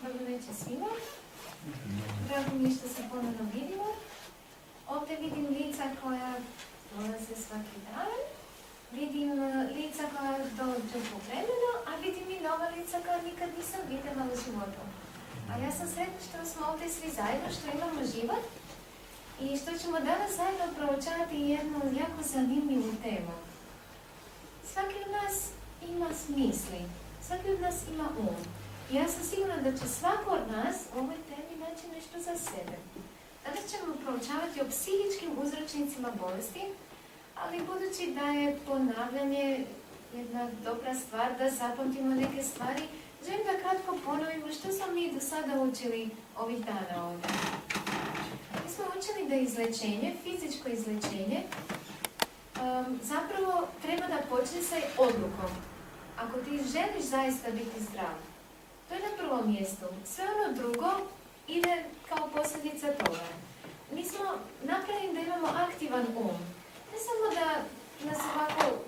Dobro večer svima. Drago mi je što se ponovno vidimo. Ovdje vidim lica koja dolaze svaki dan. Vidim lica koja dođu povremeno, a vidim i nova lica koja nikad nisam vidjela u životu. A ja sam sretna što smo ovdje svi zajedno, što imamo život i što ćemo danas zajedno proučavati jednu jako zanimljivu temu. Svaki od nas ima smisli, svaki od nas ima um. I ja sam sigurna da će svako od nas u ovoj temi naći nešto za sebe. Danas ćemo proučavati o psihičkim uzročnicima bolesti, ali budući da je ponavljanje jedna dobra stvar, da zapamtimo neke stvari, želim da kratko ponovimo što smo mi do sada učili ovih dana ovdje. Mi smo učili da izlečenje, fizičko izlečenje, zapravo treba da počne sa odlukom. Ako ti želiš zaista biti zdrav, to je na prvom mjestu. Sve ono drugo ide kao posljedica toga. Mi smo napravili da imamo aktivan um. Ne samo da nas ovako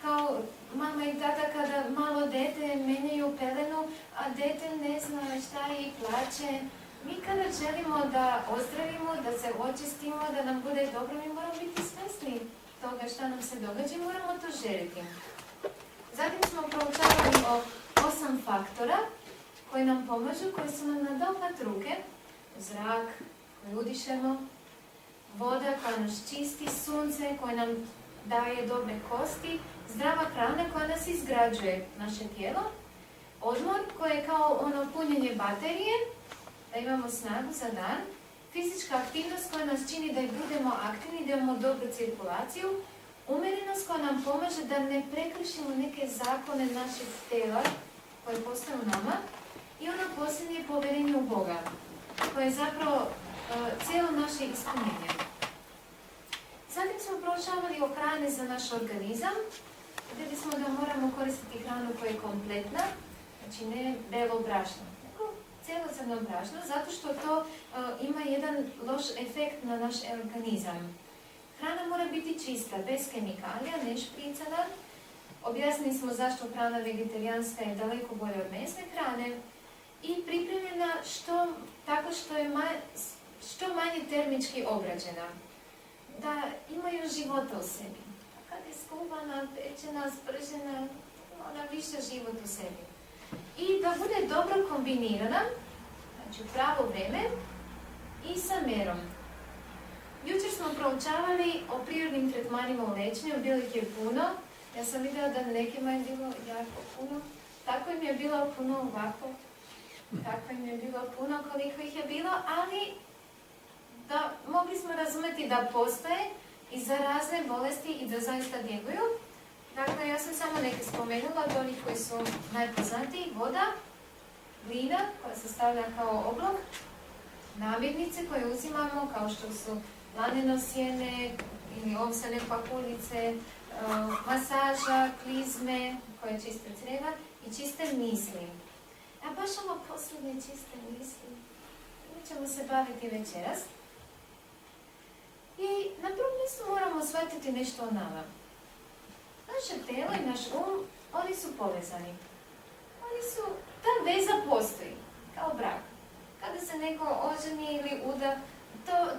kao mama i tata kada malo dete menjaju pelenu, a dete ne zna šta je i plače. Mi kada želimo da ozdravimo, da se očistimo, da nam bude dobro, mi moramo biti svjesni toga šta nam se događa i moramo to želiti. Zatim smo proučavali o 8 faktora koji nam pomažu, koji su nam na dohvat ruke, zrak koji udišemo, voda koja nas čisti, sunce koje nam daje dobre kosti, zdrava hrana koja nas izgrađuje naše tijelo, odmor koji je kao ono punjenje baterije, da imamo snagu za dan, fizička aktivnost koja nas čini da budemo aktivni, da imamo dobru cirkulaciju, umjerenost koja nam pomaže da ne prekršimo neke zakone našeg tijela koje postoje u nama i ono posljednje povjerenje u Boga, koje je zapravo cijelo naše ispunjenje. Zatim smo proučavali o hrani za naš organizam. Vidjeli smo da moramo koristiti hranu koja je kompletna, znači ne belo brašno, nego cijelocrno brašno, zato što to ima jedan loš efekt na naš organizam. Hrana mora biti čista, bez kemikalija, ne špricana. Objasnili smo zašto hrana vegetarijanska je daleko bolja od mesne hrane i pripremljena tako što je što manje termički obrađena. Da imaju života u sebi. Kad je skubana, pečena, spržena, ona više život u sebi. I da bude dobro kombinirana, znači u pravo vrijeme i sa mjerom. Jučer smo proučavali o prirodnim tretmanima u liječenju, bilo ih je puno. Ja sam vidjela da nekima je bilo jako puno. Tako im je bilo puno ovako. Tako im je bilo puno koliko ih je bilo, ali da mogli smo razumjeti da postoje i za razne bolesti i da zaista djeluju. Dakle, ja sam samo neke spomenula od onih koji su najpoznatiji. Voda, glina koja se stavlja kao oblog, namirnice koje uzimamo kao što su laneno sjene ili ovsene pakuljice, masaža, klizme koje čiste crijeva i čiste misli. A baš ovo posljednje čiste misli, mi ćemo se baviti večeras. I na prvom mjestu moramo shvatiti nešto o nama. Naše tijelo i naš um, oni su povezani. Ta veza postoji, kao brak. Kada se neko oženi ili uda,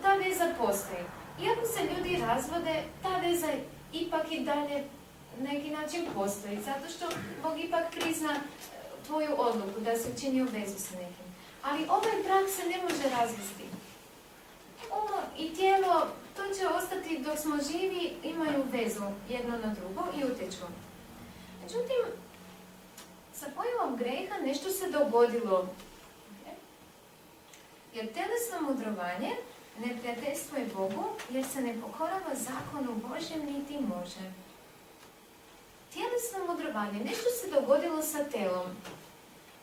ta veza postoji. Iako se ljudi razvode, ta veza ipak i dalje neki način postoji, zato što Bog ipak prizna tvoju odluku da se učinio vezu sa nekim. Ali ovaj brak se ne može razvesti. I tijelo, to će ostati dok smo živi, imaju vezu jedno na drugo i utječu. Međutim, sa pojavom greha nešto se dogodilo. Jer tjelesno mudrovanje neprijateljstvo je Bogu, jer se ne pokorava zakonu Božjem niti može. Tjelesno mudrovanje, nešto se dogodilo sa telom.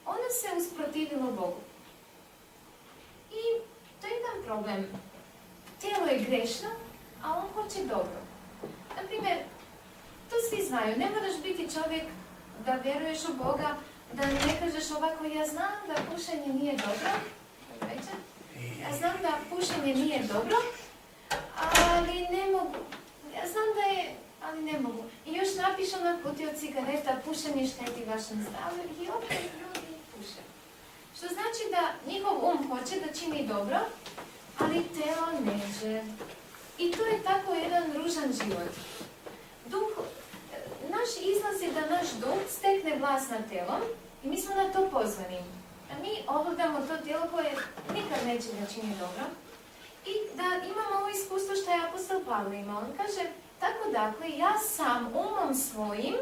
Ono se usprotivilo Bogu. I to je jedan problem. Tijelo je grešno, a on hoće dobro. Naprimjer, to svi znaju, ne moraš biti čovjek da vjeruješ u Boga, da ne kažeš ovako, ja znam da pušenje nije dobro, ja znam da pušenje nije dobro, ali ne mogu. Ja znam da je, ali ne mogu. I još napišu na kutiju cigareta, pušenje šteti vašem zdravlju i opet ljudi puše. Što znači da da njihov hoće da čini dobro, ali telo neće. I to je tako jedan ružan život. Naš izlaz je da naš duh stekne vlast nad telom i mi smo na to pozvani. A mi ovladamo to tijelo koje nikad neće da čini dobro i da imamo ovo iskustvo što je apostol Pavle imao. On kaže, tako dakle, ja sam umom svojim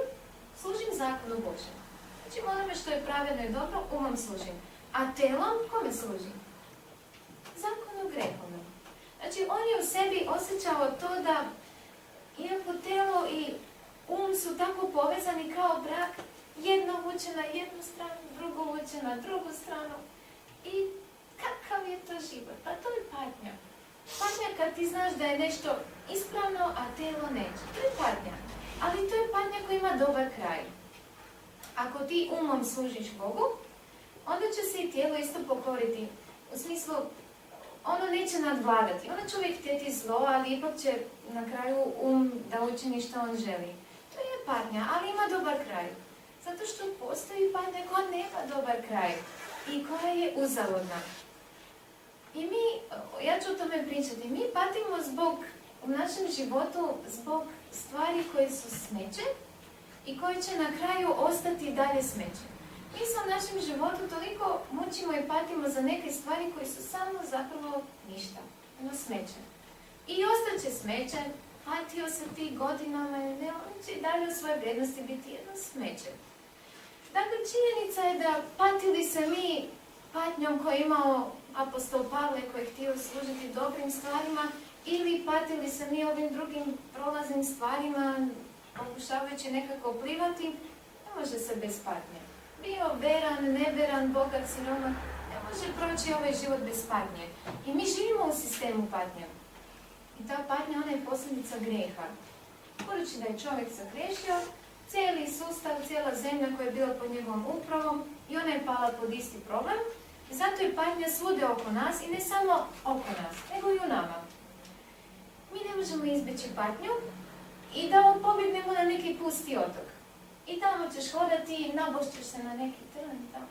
služim zakonu Božem. Znači, onome što je pravedno i dobro, umom služim. A telom kome služi? Zakonu grehovnom. Znači, on je u sebi osjećao to da, iako telo i su tako povezani kao brak, jedno vuče na jednu stranu, drugo vuče na drugu stranu. I kakav je to život? Pa to je patnja. Patnja kad ti znaš da je nešto ispravno, a telo neće. To je patnja. Ali to je patnja koja ima dobar kraj. Ako ti umom služiš Bogu, onda će se i tijelo isto pokoriti. U smislu, ono neće nadvladati. Ono će uvijek htjeti zlo, ali ipak će na kraju da učini što on želi. To je patnja, ali ima dobar kraj. Zato što postoji patnja koja nema dobar kraj i koja je uzaludna. I ja ću o tome pričati, mi patimo u našem životu zbog stvari koje su smeće i koje će na kraju ostati dalje smeće. Mi se u našem životu toliko mučimo i patimo za neke stvari koje su samo zapravo ništa, ono smeće. I ostaće smeće, patio se ti godinama, ne, on će i dalje u svojoj vrijednosti biti jedno smeće. Dakle, činjenica je da patili se mi patnjom koju je imao apostol Pavle koji je htio služiti dobrim stvarima ili patili se mi ovim drugim prolaznim stvarima pokušavajući nekako plivati, ne može se bez patnje. Bio veran, neveran, bogat, siromah, ne može proći ovaj život bez patnje. I mi živimo u sistemu patnje. I ta patnja, ona je posljedica greha. Budući da je čovjek zagrešio, cijeli sustav, cijela zemlja koja je bila pod njegovom upravom i ona je pala pod isti problem. I zato je patnja svude oko nas i ne samo oko nas, nego i u nama. Mi ne možemo izbjeći patnju i da pobjegnemo na neki pusti otok. I tamo ćeš hodati i nabošćeš se na neki trn tamo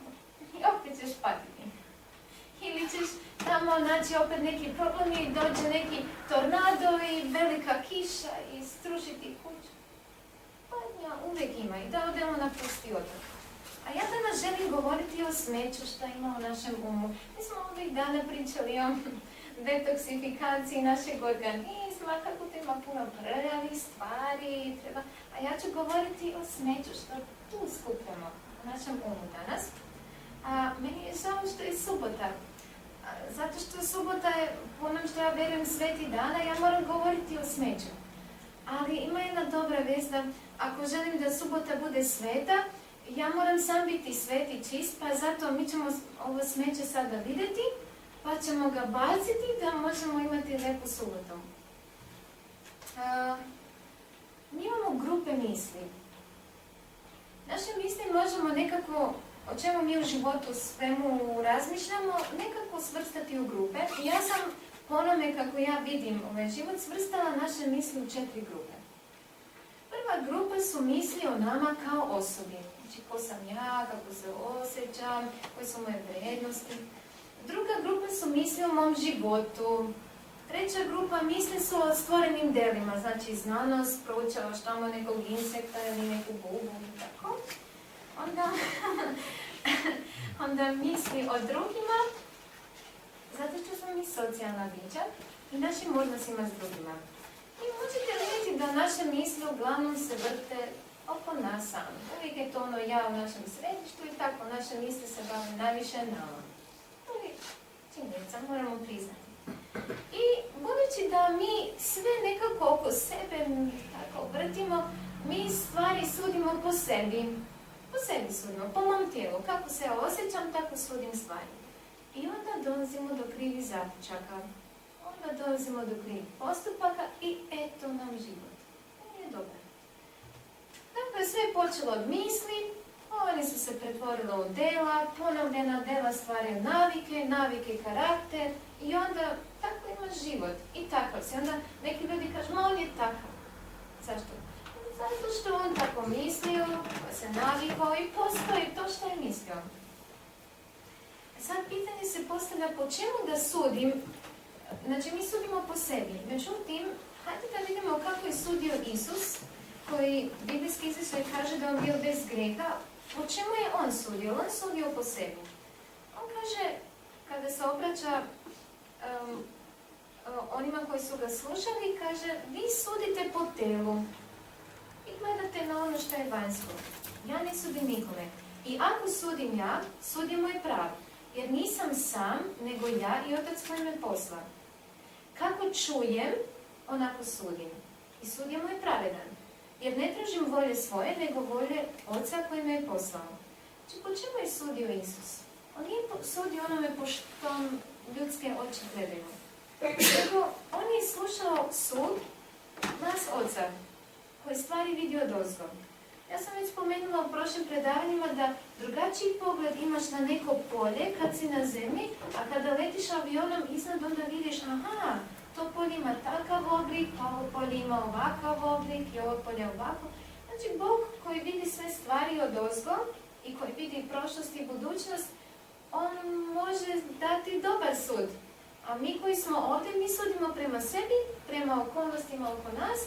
i opet ćeš patiti. Ili ćeš tamo naći opet neki problem i dođe neki tornado i velika kiša i strušiti kuću. Patnja uvijek ima i da odemo na pusti otok. A ja danas želim govoriti o smeću što ima u našem umu. Mi smo ovih dana pričali o detoksifikaciji našeg organizma, kako tu ima puno prljavih stvari, a ja ću govoriti o smeću što tu skupljamo u našem umu danas. A meni je žao što je subota. Zato što subota je, po onom što ja vjerujem, sveti dan, a ja moram govoriti o smeću. Ali ima jedna dobra vijest da ako želim da subota bude sveta, ja moram sam biti svet i čist, pa zato mi ćemo ovo smeće sada vidjeti, pa ćemo ga baciti da možemo imati lijepu subotu. Mi imamo grupe misli. Naše misli možemo nekako, o čemu mi u životu svemu razmišljamo, nekako svrstati u grupe. I ja sam po onome kako ja vidim ovaj život svrstala naše misli u 4 grupe. Prva grupa su misli o nama kao osobi. Znači, ko sam ja, kako se osjećam, koje su moje vrijednosti. Druga grupa su misli o mom životu. Treća grupa misli su o stvorenim delima, znači znanost, proučavaš tamo nekog insekta ili neku bubu i tako. Onda misli o drugima, zato što smo mi socijalna bića i našim odnosima s drugima. I možete vidjeti da naše misli uglavnom se vrte oko nas sami. Uvijek je to ono ja u našem središtu i tako naše misli se bave najviše nama. To je činjenica, moramo priznati. I budući da mi sve nekako oko sebe tako vrtimo, mi stvari sudimo po sebi. Po sebi sudimo, po mom tijelu. Kako se ja osjećam, tako sudim stvari. I onda dolazimo do krivih zaključaka. Onda dolazimo do krivih postupaka i eto nam život. Nije dobro. Dakle, sve je počelo od misli, oni su se pretvorili u dela, ponovljena dela stvaraju navike, navike karakter i onda tako imaš život i takav si. Onda neki ljudi kažu, ma on je takav. Zašto? Zato što on tako mislio, pa se navikao i postoji to što je mislio. Sad pitanje se postavlja po čemu da sudim. Znači, mi sudimo po sebi. Međutim, hajde da vidimo kako je sudio Isus, koji biblijski izvještaj kaže da on bio bez greha. Po čemu je on sudio? On sudio po sebi. On kaže, kada se obraća onima koji su ga slušali, kaže, vi sudite po telu i gledate na ono što je vanjsko. Ja ne sudim nikome. I ako sudim ja, sudim moj prav. Jer nisam sam, nego ja i Otac koji me posla. Kako čujem, onako sudim. I sud je moj pravedan. Jer ne tražim volje svoje, nego volje Oca koji me je poslao. Znači, po čemu je sudio Isus? On nije sudio onome po što ljudske oči gledaju. Nego on je slušao sud nas Oca, koji stvari vidi odozgo. Ja sam već spomenula u prošlim predavanjima da drugačiji pogled imaš na neko polje kad si na zemlji, a kada letiš avionom iznad onda vidiš, aha, to polje ima takav oblik, ovo polje ima ovakav oblik i ovo polje ovako. Znači, Bog koji vidi sve stvari odozgo i koji vidi prošlost i budućnost, on može dati dobar sud. A mi koji smo ovdje, mi sudimo prema sebi, prema okolnostima oko nas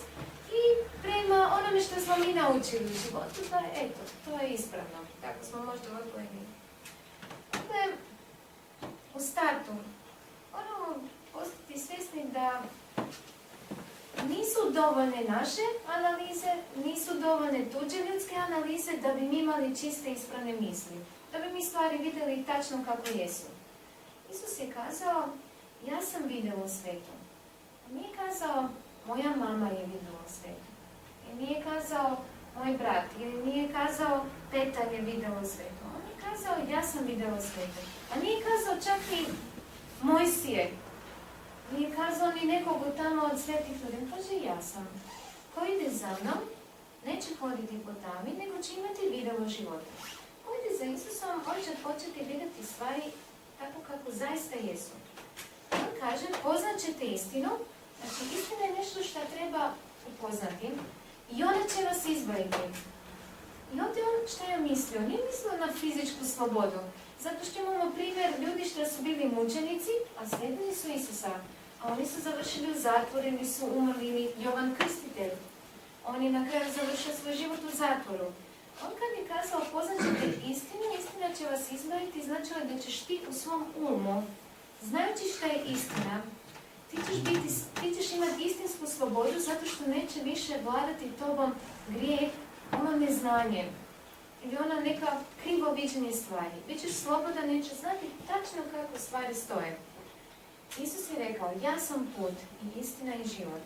i prema onome što smo mi naučili u životu, da je, eto, to je ispravno, tako smo možda odgojeni. Dakle, u startu moramo postati svjesni da nisu dovoljne naše analize, nisu dovoljne tuđe ljudske analize da bi mi imali čiste ispravne misli, da bi mi stvari vidjeli tačno kako jesu. Isus je kazao, ja sam vidjela svetu. Nije kazao, moja mama je vidjela svetu. I nije kazao, moj brat. Ili nije kazao, teta je vidjela svetu. On je kazao, ja sam vidjela svetu. A nije kazao čak i Mojsije. Nije kazao ni nekog tamo od svetih ljudi. On kaže, ja sam. Ko ide za mnom, neće hoditi po tami, nego će imati vidjelo života. Ko ide za Isusom, on će početi vidjeti stvari tako kako zaista jesu. On kaže, poznat ćete istinu, znači istina je nešto što treba upoznati i ona će vas izbaviti. I ovdje on što je mislio? Nije mislio na fizičku slobodu, zato što imamo primjer ljudi što su bili mučenici, a slijedili su Isusa, a oni su završili u zatvoru, ili su umrli, ili Jovan Krstitelj. On je na kraju završio svoj život u zatvoru. On kad je kazao, poznat ćete istinu, istina će vas izbaviti, značilo je da ćeš ti u svom umu, znajući šta je istina, ti ćeš imati istinsku slobodu zato što neće više vladati tobom grijeh, ono neznanje ili ona neka krivo viđenje stvari. Bićeš slobodan, nećeš znati tačno kako stvari stoje. Isus je rekao, ja sam put i istina i život.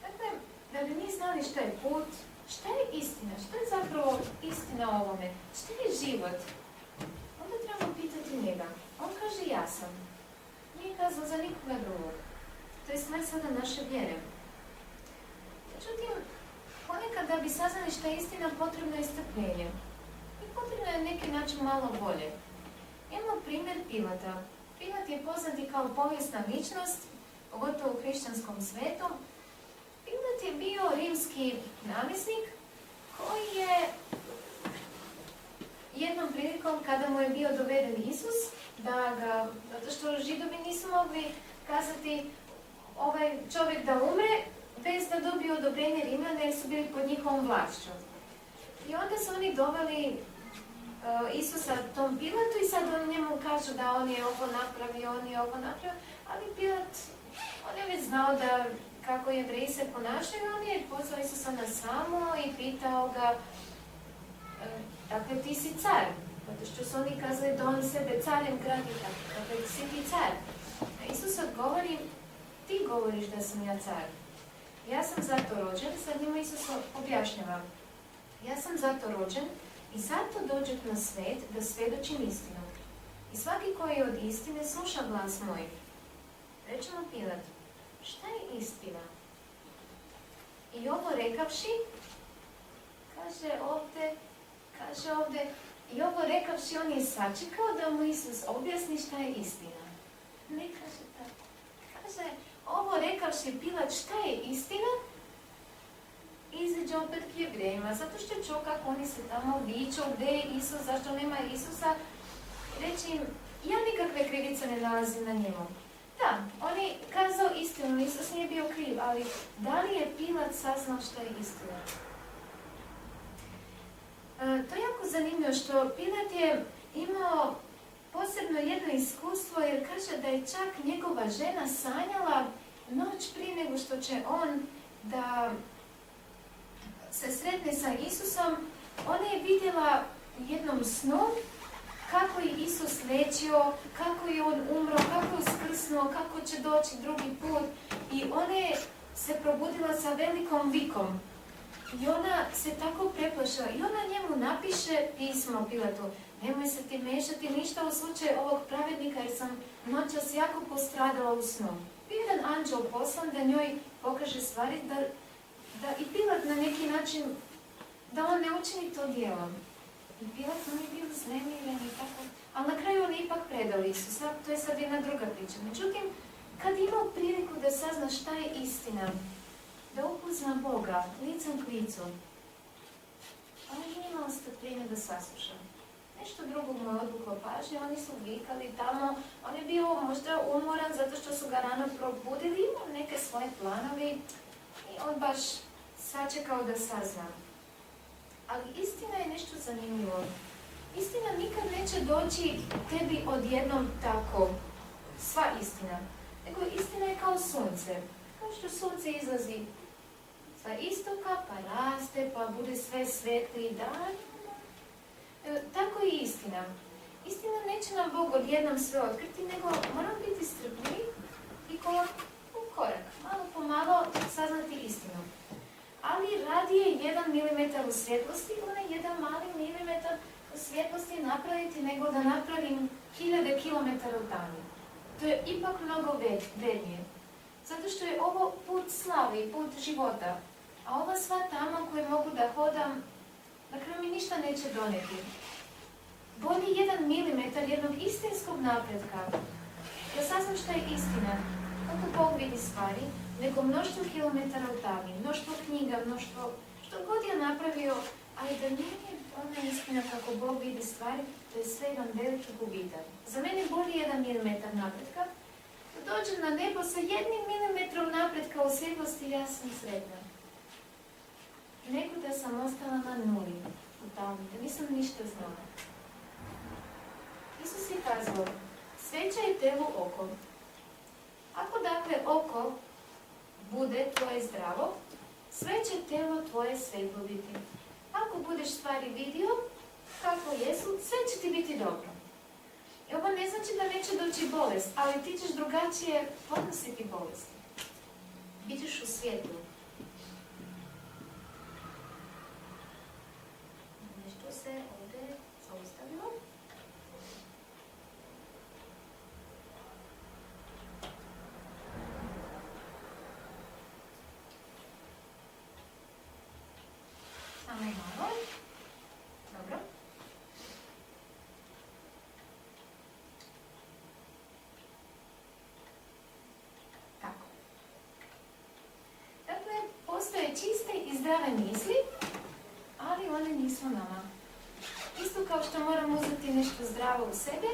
Dakle, da bi mi znali šta je put, šta je istina, šta je zapravo istina o ovome, šta je život, onda trebamo pitati njega. On kaže, ja sam. Nije kazao za nikoga drugog. To je stvar sada naše vjere. Međutim, ponekad da bi saznali šta je istina, potrebno je strpljenje. I potrebno je na neki način malo volje. Imamo primjer Pilata. Pilat je poznat i kao povijesna ličnost, pogotovo u hrišćanskom svetu. Pilat je bio rimski namjesnik koji je jednom prilikom kada mu je bio doveden Isus, zato što Židovi nisu mogli kazati ovaj čovjek da umre bez da dobiju odobrenje Rimljana jer su bili pod njihovom vlašću. I onda su oni doveli Isusa tom Pilatu i sad on njemu kažu da on je ovo napravio, ali Pilat, on je već znao da kako Jevreji se ponašaju, on je pozvao Isusa na samo i pitao ga, dakle ti si car, zato što su oni kazali da on sebe carem gradi, dakle si ti car. A Isus odgovori, ti govoriš da sam ja car. Ja sam zato rođen, sad njima Isus objašnjava. Ja sam zato rođen i zato dođem na svet da svjedočim istinu. I svaki koji je od istine sluša glas moj. Rećemo Pilat, šta je istina? I ovo rekavši, kaže ovdje, i ovo rekavši on je sačekao da mu Isus objasni šta je istina. Ne kaže tako. Kaže, ovo rekavši Pilat šta je istina, izađe opet k Jevrejima, zato što je čuo kako oni se tamo viču, gdje je Isus, zašto nema Isusa. Reći im, ja nikakve krivice ne nalazim na njemu. Da, on je kazao istinu, Isus nije bio kriv, ali da li je Pilat saznao što je istina? To je jako zanimljivo što Pilat je imao posebno jedno iskustvo, jer kaže da je čak njegova žena sanjala noć prije nego što će on da se sretne sa Isusom. Ona je vidjela u jednom snu kako je Isus lečio, kako je on umro, kako je uskrsnuo, kako će doći drugi put. I ona je se probudila sa velikom vikom. I ona se tako preplašila. I ona njemu napiše pismo Pilatu. Nemoj se ti mešati ništa u slučaju ovog pravednika, jer sam noćas jako postradala u snu. Bio je jedan anđel poslan da njoj pokaže stvari, da i Pilat na neki način, da on ne učini to djelom. I Pilat on je bio uznemiren i tako. Ali na kraju on je ipak predao Isusa, to je sad jedna druga priča. Međutim, kad je imao priliku da sazna šta je istina, da upozna Boga licem k licu, on nije imao strpljenja da sasluša. Nešto drugo mu je odvuklo pažnje, oni su vikali tamo, on je bio možda umoran zato što su ga rano probudili, imao neke svoje planovi i on baš sačekao da sazna. Ali istina je nešto zanimljivo. Istina nikad neće doći tebi odjednom tako, sva istina. Nego istina je kao sunce. Kao što sunce izlazi sa istoka, pa raste, pa bude sve svetliji dan. Tako i istina. Istina neće nam Bog odjednom sve otkriti, nego moramo biti strpljivi i korak u korak, malo po malo saznati istinu. Ali radije 1 milimetar u svjetlosti, onaj jedan mali milimetar u svjetlosti napraviti, nego da napravim 1000 kilometara u tami. To je ipak mnogo vrednije. Zato što je ovo put slave, put života. A ova sva tama koje mogu da hodam, na kraju mi ništa neće doneti. Bolje 1 milimetar jednog istinskog napretka, da saznam šta je istina, kako Bog vidi stvari, nego mnoštvo kilometara u tami, mnoštvo knjiga, mnoštvo što god je napravio, ali da nije ona istina kako Bog vidi stvari, to je sve jedan veliki gubitak. Za mene bolje 1 milimetar napretka, da dođem na nebo sa 1 milimetrom napretka u svjetlosti, ja sam sretna. Nego da sam ostala na nuli u tami, da nisam ništa znala. Isus je kazao, sveća je telu oko. Ako dakle oko bude tvoje zdravo, sve će telo tvoje svetlo biti. Ako budeš stvari vidio kako jesu, sve će ti biti dobro. I ovo ne znači da neće doći bolest, ali ti ćeš drugačije podnositi bolesti. Bićeš u svijetlu. Nešto se ovdje zaustavilo. Samo malo. Dobro. Tako. Dakle, postoje čiste i zdrave misli, ali one nisu nama. Isto kao što moramo uzeti nešto zdravo u sebe,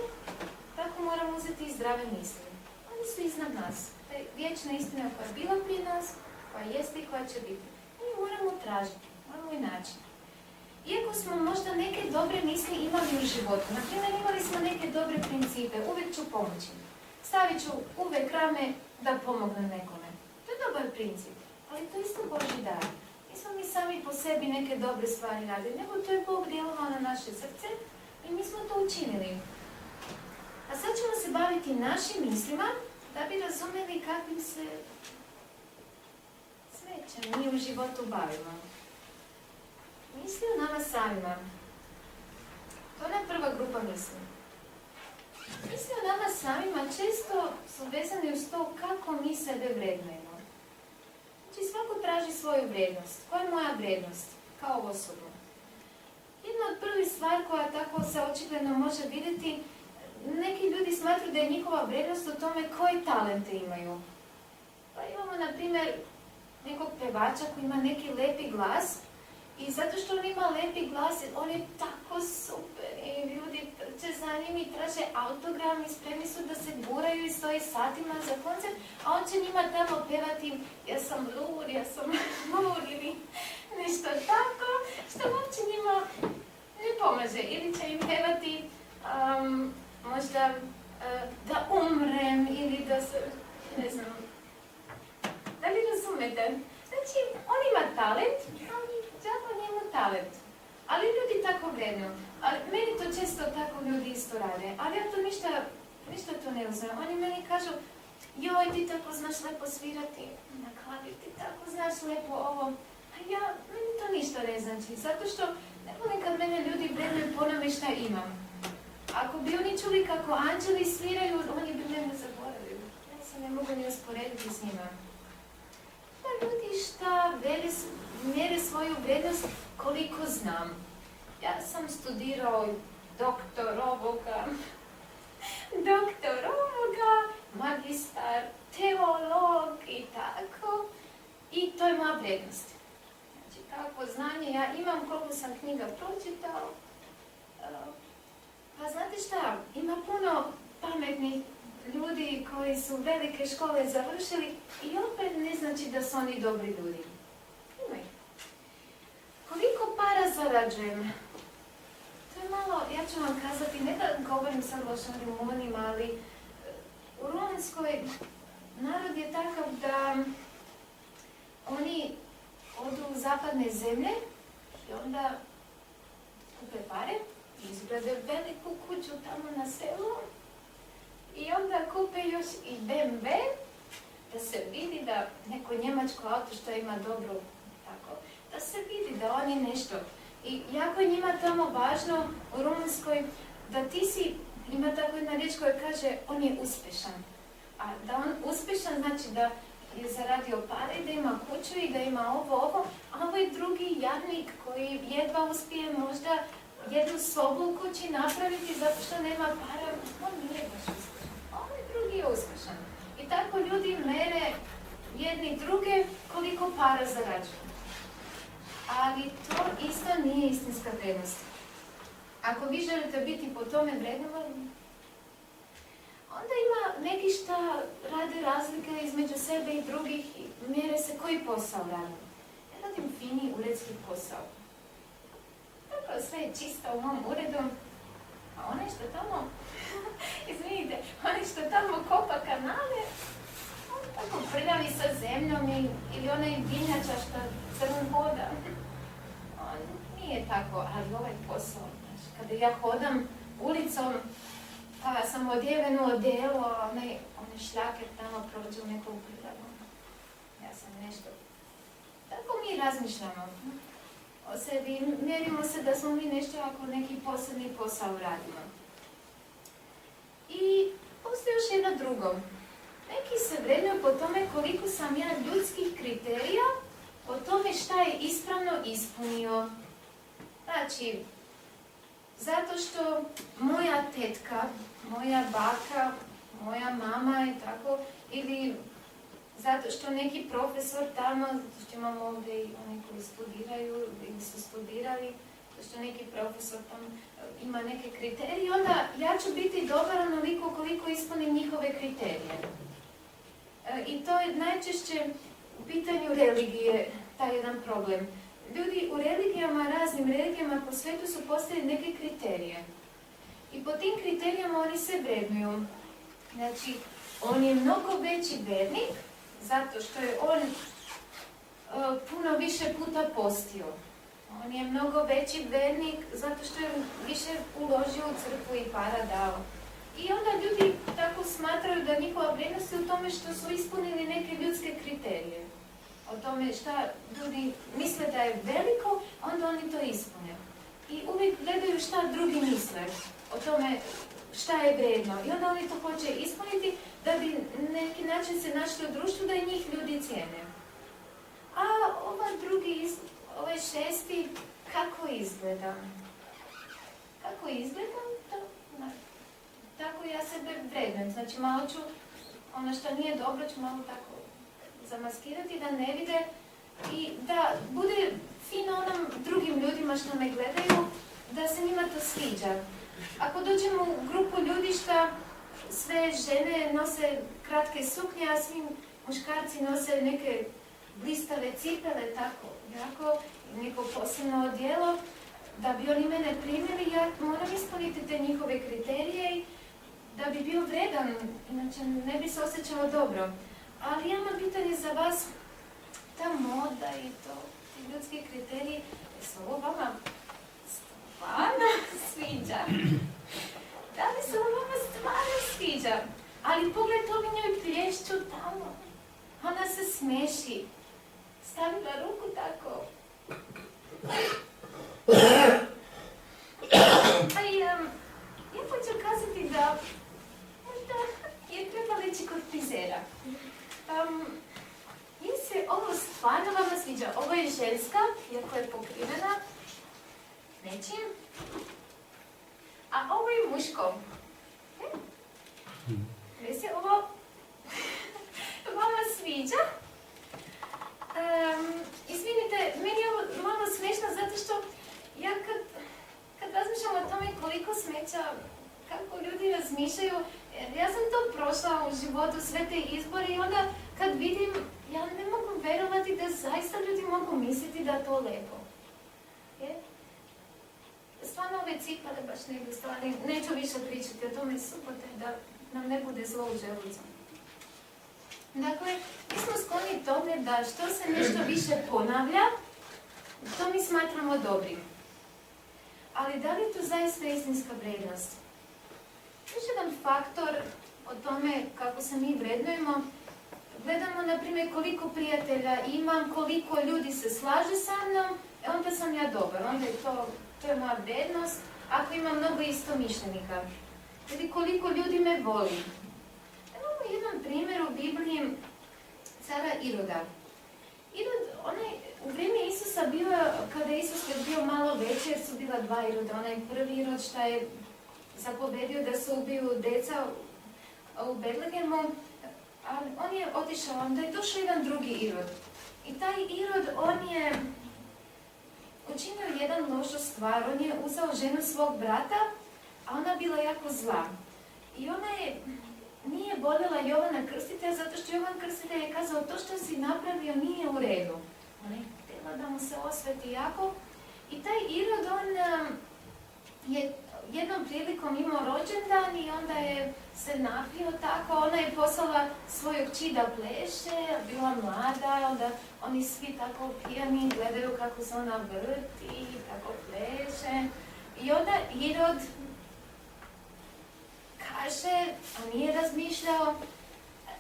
tako moramo uzeti i zdrave misli. Oni su iznad nas. To je vječna istina koja je bila prije nas, koja jeste i koja će biti. Mi moramo tražiti, moramo i naći. Iako smo možda neke dobre misli imali u životu, na primjer imali smo neke dobre principe, uvijek ću pomoći. Stavit ću uvijek rame da pomognem nekome. To je dobar princip, ali to je isto Božji dar. Nismo mi sami po sebi neke dobre stvari radili, nego to je Bog djelovao na naše srce i mi smo to učinili. A sad ćemo se baviti našim mislima da bi razumjeli kakvim se srećem mi u životu bavimo. Misli o nama samima. To je prva grupa misli. Misli o nama samima često su vezani uz to kako mi sebe vrednujemo. Znači svako traži svoju vrijednost. Koja je moja vrijednost kao osoba? Jedna od prvih stvari koja tako se očigledno može vidjeti, neki ljudi smatruju da je njihova vrijednost u tome koji talente imaju. Pa imamo, na primjer, nekog pevača koji ima neki lepi glas i zato što on ima lepi glas, on je tako super i ljudi trče trče za njim i traže autogram i spremni su da se guraju i stoji satima za koncert, a on će njima tamo pevati ja sam lud ili nešto tako, što uopće njima ne pomaže. Ili će im pevati možda da umrem ili da se, ne znam, da li razumete? Znači, on ima talent, ali džaba njemu talent. Ali ljudi tako vredno. Meni to često tako ljudi isto rade. Ali ja to ništa to ne uzmem. Oni meni kažu, joj, ti tako znaš lepo svirati na klavir, ti tako znaš lepo ovo. A meni to ništa ne znači. Zato što ne volim kad mene ljudi vrednuju po onome šta imam. Ako bi oni čuli kako anđeli sviraju, oni bi mene zaboravili. Ja se ne mogu ni usporediti s njima. Da ljudi šta mjere svoju vrijednost koliko znam. Ja sam studirao doktor ovoga, magistar, teolog i tako. I to je moja vrijednost. Znači, kakvo znanje ja imam, koliko sam knjiga pročitao. Pa znate šta, ima puno pametnih ljudi koji su velike škole završili i opet ne znači da su oni dobri ljudi. Ima ih. Koliko para zarađujem? To je malo, ja ću vam kazati, ne da govorim sad lošim Rumunima, ali u Rumunskoj narod je takav da oni odu u zapadne zemlje i onda kupe pare, izgrade veliku kuću tamo na selu i onda kupe još i BMW da se vidi da neko njemačko auto što ima dobro, tako, da se vidi da oni nešto. I jako je njima tamo važno u Rumunskoj da ti si, ima tako jedna riječ koja kaže on je uspješan. A da on uspješan znači da je zaradio pare, da ima kuću i da ima ovo, a ovaj drugi jadnik koji jedva uspije možda jednu sobu u kući napraviti zato što nema para, on nije baš uspješan. Ovaj drugi je uspješan. I tako ljudi mere jedni druge koliko para zarađuju. Ali to isto nije istinska vrijednost. Ako vi želite biti po tome vrednovani, onda ima neki šta rade razlike između sebe i drugih i mjere se koji posao radi. Ja radim fini uredski posao. Tako sve je čisto u mom uredu, a onaj što tamo, izvinite, onaj što tamo kopa kanale, on tako prljavi sa zemljom ili onaj dimnjača što crn hoda. On nije tako, ali ovaj posao, znači, kada ja hodam ulicom, pa sam odjevenu odijelo, one šljake tamo prođu nekom prljavom. Ja sam nešto. Tako mi razmišljamo o sebi, mjerimo se da smo mi nešto ako neki posebni posao radimo. I postoji još jedno drugo. Neki se vrednuju po tome koliko sam ja ljudskih kriterija o tome šta je ispravno ispunio. Znači, zato što moja tetka, moja baka, moja mama i tako, ili zato što neki profesor tamo, zato što imamo ovdje i oni koji studiraju ili su studirali, zato što neki profesor tamo ima neke kriterije, onda ja ću biti dobar onoliko koliko ispunim njihove kriterije. I to je najčešće u pitanju religije, taj jedan problem. Ljudi u religijama, raznim religijama po svijetu su postavili neke kriterije. I po tim kriterijama oni se vrednuju. Znači, on je mnogo veći vernik, zato što je on puno više puta postio. On je mnogo veći vernik, zato što je više uložio u crkvu i para dao. I onda ljudi tako smatraju da njihova vrijednost je u tome što su ispunili neke ljudske kriterije. O tome šta ljudi misle da je veliko, onda oni to ispune. I uvijek gledaju šta drugi misle o tome šta je vrijedno. I onda oni to hoće ispuniti da bi neki način se našli u društvu da i njih ljudi cijene. A ovaj šesti, kako izgleda? Kako izgleda? Tako ja sebe vrednujem. Znači malo ću, ono što nije dobro ću malo tako zamaskirati da ne vide i da bude fino onom drugim ljudima što me gledaju, da se njima to sviđa. ako dođemo u grupu ljudi šta sve žene nose kratke suknje, a svi muškarci nose neke blistave cipele, tako, jako, neko posebno odjelo, da bi oni mene primili, ja moram ispuniti te njihove kriterije i da bi bio vredan, inače ne bi se osjećao dobro. Ali imam pitanje za vas, ta moda i to, ti ljudski kriteriji, se ovo vama stvarno sviđa? Da li se ovo vama stvarno sviđa? Ali pogled, ovi njoj plješću tamo. Ona se smeši. Stavila ruku tako. Ja hoću kazati da možda je treba leći kod frizera. Je se ovo stvarno vama sviđa? Ovo je ženska, iako je pokrivena nečim. A ovo je muško. Je se ovo vama sviđa? Izvinite, meni je ovo malo smiješno zato što ja kad razmišljam o tome koliko smeća, kako ljudi razmišljaju, ja sam to prošla u životu, sve te izbore i onda kad vidim, ja ne mogu verovati da zaista ljudi mogu misliti da je to lepo. Stvarno ove cipale baš ne idu stvari, neću više pričati o tome subote da nam ne bude zlo u želucu. Dakle, mi smo skloni tome da što se nešto više ponavlja, to mi smatramo dobrim. Ali da li je to zaista istinska vrednost? Još jedan faktor o tome kako se mi vrednujemo, gledamo, na primjer, koliko prijatelja imam, koliko ljudi se slaže sa mnom, onda sam ja dobar, onda je to je moja vrednost, ako imam mnogo istomišljenika. Ili koliko ljudi me voli. Imamo jedan primjer u Bibliji cara Iroda. Irod, u vrijeme Isusa bio, kada Isus je bio malo veći, jer su bila dva Iroda. Onaj prvi Irod što je zapovedio da se ubiju deca u Betlehemu, ali on je otišao, onda je došao jedan drugi Irod. I taj Irod, on je učinio jedan lošu stvar. On je uzeo ženu svog brata, a ona bila jako zla. I ona nije voljela Jovana Krstitelja zato što Jovan Krstitelj je kazao to što si napravio nije u redu. Ona je htjela da mu se osveti jako. I taj Irod, on je jednom prilikom imao rođendan i onda je se napio tako. Ona je poslala svoju kći da pleše, bila mlada, onda oni svi tako pijani gledaju kako se ona vrti, kako pleše. I onda Irod kaže, a nije razmišljao,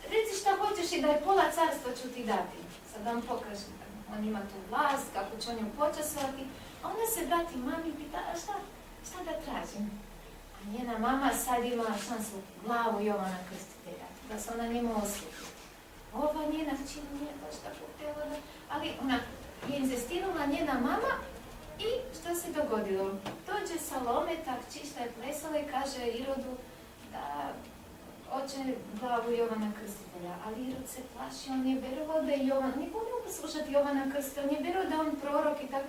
reci šta hoćeš i da je pola carstva ću ti dati. Sad vam pokažem, on ima tu vlast, kako će on nju počasovati. A onda se vrati mami i pita, a šta da tražim? A njena mama sad ima šansu glavu Jovana Krstitelja, da se ona njemu osveti. Ova njena kći nije baš tako htjela, ali ona je inzistirala njena mama. I što se dogodilo? Dođe Salome, ta kći šta je plesala i kaže Irodu da hoće glavu Jovana Krstitelja. Ali Irod se plaši, on je vjerovao da je Jovan, nije volio poslušati Jovana Krstitelja, on je vjerovao da je on prorok i tako.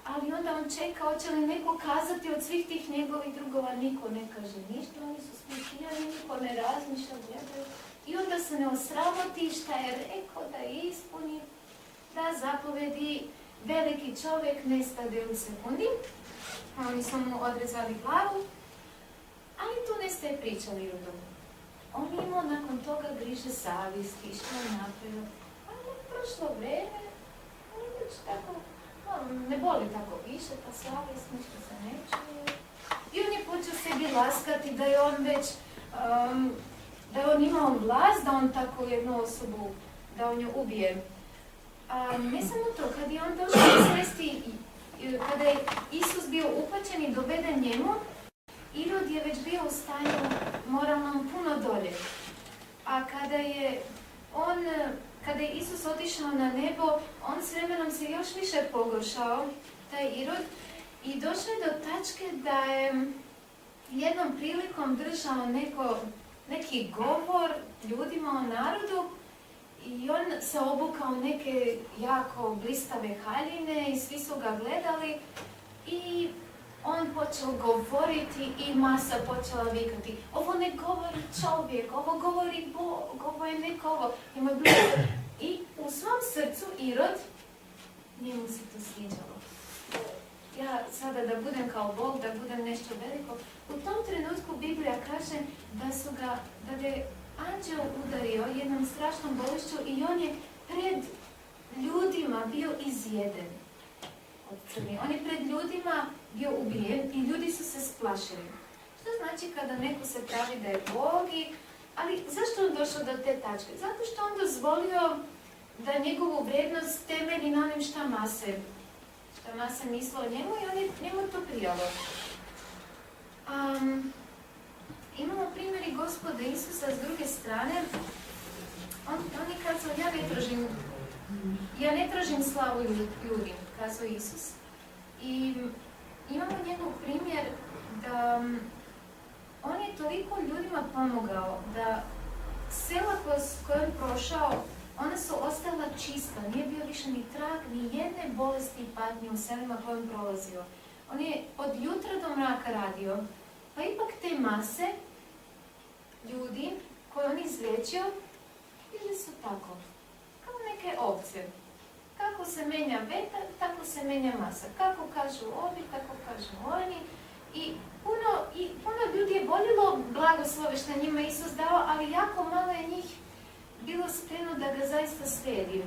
Ali onda on čeka, hoće li neko kazati od svih tih njegovih drugova, niko ne kaže ništa, oni su smutijani, niko ne razmišlja, gledaju. I onda se ne osramoti šta je rekao da ispuni, da zapovedi veliki čovjek nestade u sekundi. Oni su mu odrezali glavu, ali tu ne ste pričali Irodom. On imao nakon toga griže savjesti, što je napravio. Ali prošlo vreme, on već tako, ne boli tako više, ta savjest, ništa se ne čuje. I on je počeo sebi laskati da je on već, da je on imao vlast, da on tako jednu osobu, da on ju ubije. Ne samo to, kad je on došao svesti, kada je Isus bio upačen i doveden njemu, Irod je već bio u stanju moralnom puno dolje. A kada je Isus otišao na nebo, on s vremenom se još više pogoršao, taj Irod, i došao je do tačke da je jednom prilikom držao neki govor ljudima o narodu i on se obukao neke jako blistave haljine i svi su ga gledali i on počeo govoriti i masa počela vikati. Ovo ne govori čovjek, ovo govori Bog, ovo je neko ovo. I u svom srcu Irod, njemu se to sviđalo. Ja sada da budem kao Bog, da budem nešto veliko. U tom trenutku Biblija kaže da je anđeo udario jednom strašnom bolešću i on je pred ljudima bio izjeden od crni. On je pred ljudima bio ubijen i ljudi su se splašili. Što znači kada neko se pravi da je Bog ali zašto on došao do te tačke? Zato što on dozvolio da njegovu vrijednost temelji na onim šta mase misle o njemu i on je njemu to prijalo. Imamo primjeri Gospoda Isusa s druge strane. On je kazao, ja ne tražim slavu ljudi, kazao Isus. I imamo njegov primjer da on je toliko ljudima pomogao da sela koje on prošao, ona su ostala čista, nije bio više ni trag, ni jedne bolesti i patnje u selima koje on prolazio. On je od jutra do mraka radio, pa ipak te mase ljudi koje on izliječio, bili su tako, kao neke ovce. Kako se menja vetar, tako se menja masa. Kako kažu ovi, tako kažu oni. I puno ljudi je voljelo blagoslove što njima Isus dao, ali jako malo je njih bilo spremno da ga zaista slijedi.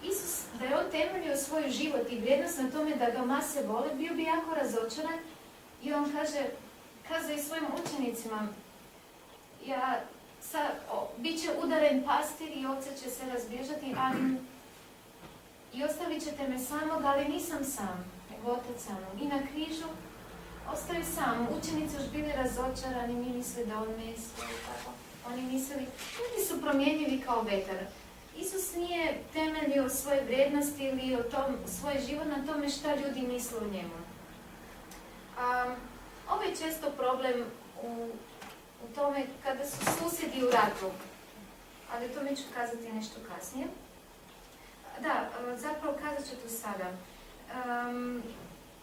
Isus, da je on temeljio svoj život i vrijednost na tome da ga mase vole, bio bi jako razočaran i on kaže i svojim učenicima, bit će udaren pastir i ovce će se razbježati, i ostavit ćete me samog, ali nisam sam, nego Otac sa mnom. I na križu ostaje sam. Učenici još bili razočarani, mi misli da on mesio i tako. Oni mislili, ljudi su promjenjivi kao vetar. Isus nije temeljio svoje vrijednosti ili svoj život na tome šta ljudi misle o njemu. Ovo je često problem u tome kada su susjedi u ratu. Ali o tome ću kazati nešto kasnije. Da, zapravo kazat ću to sada.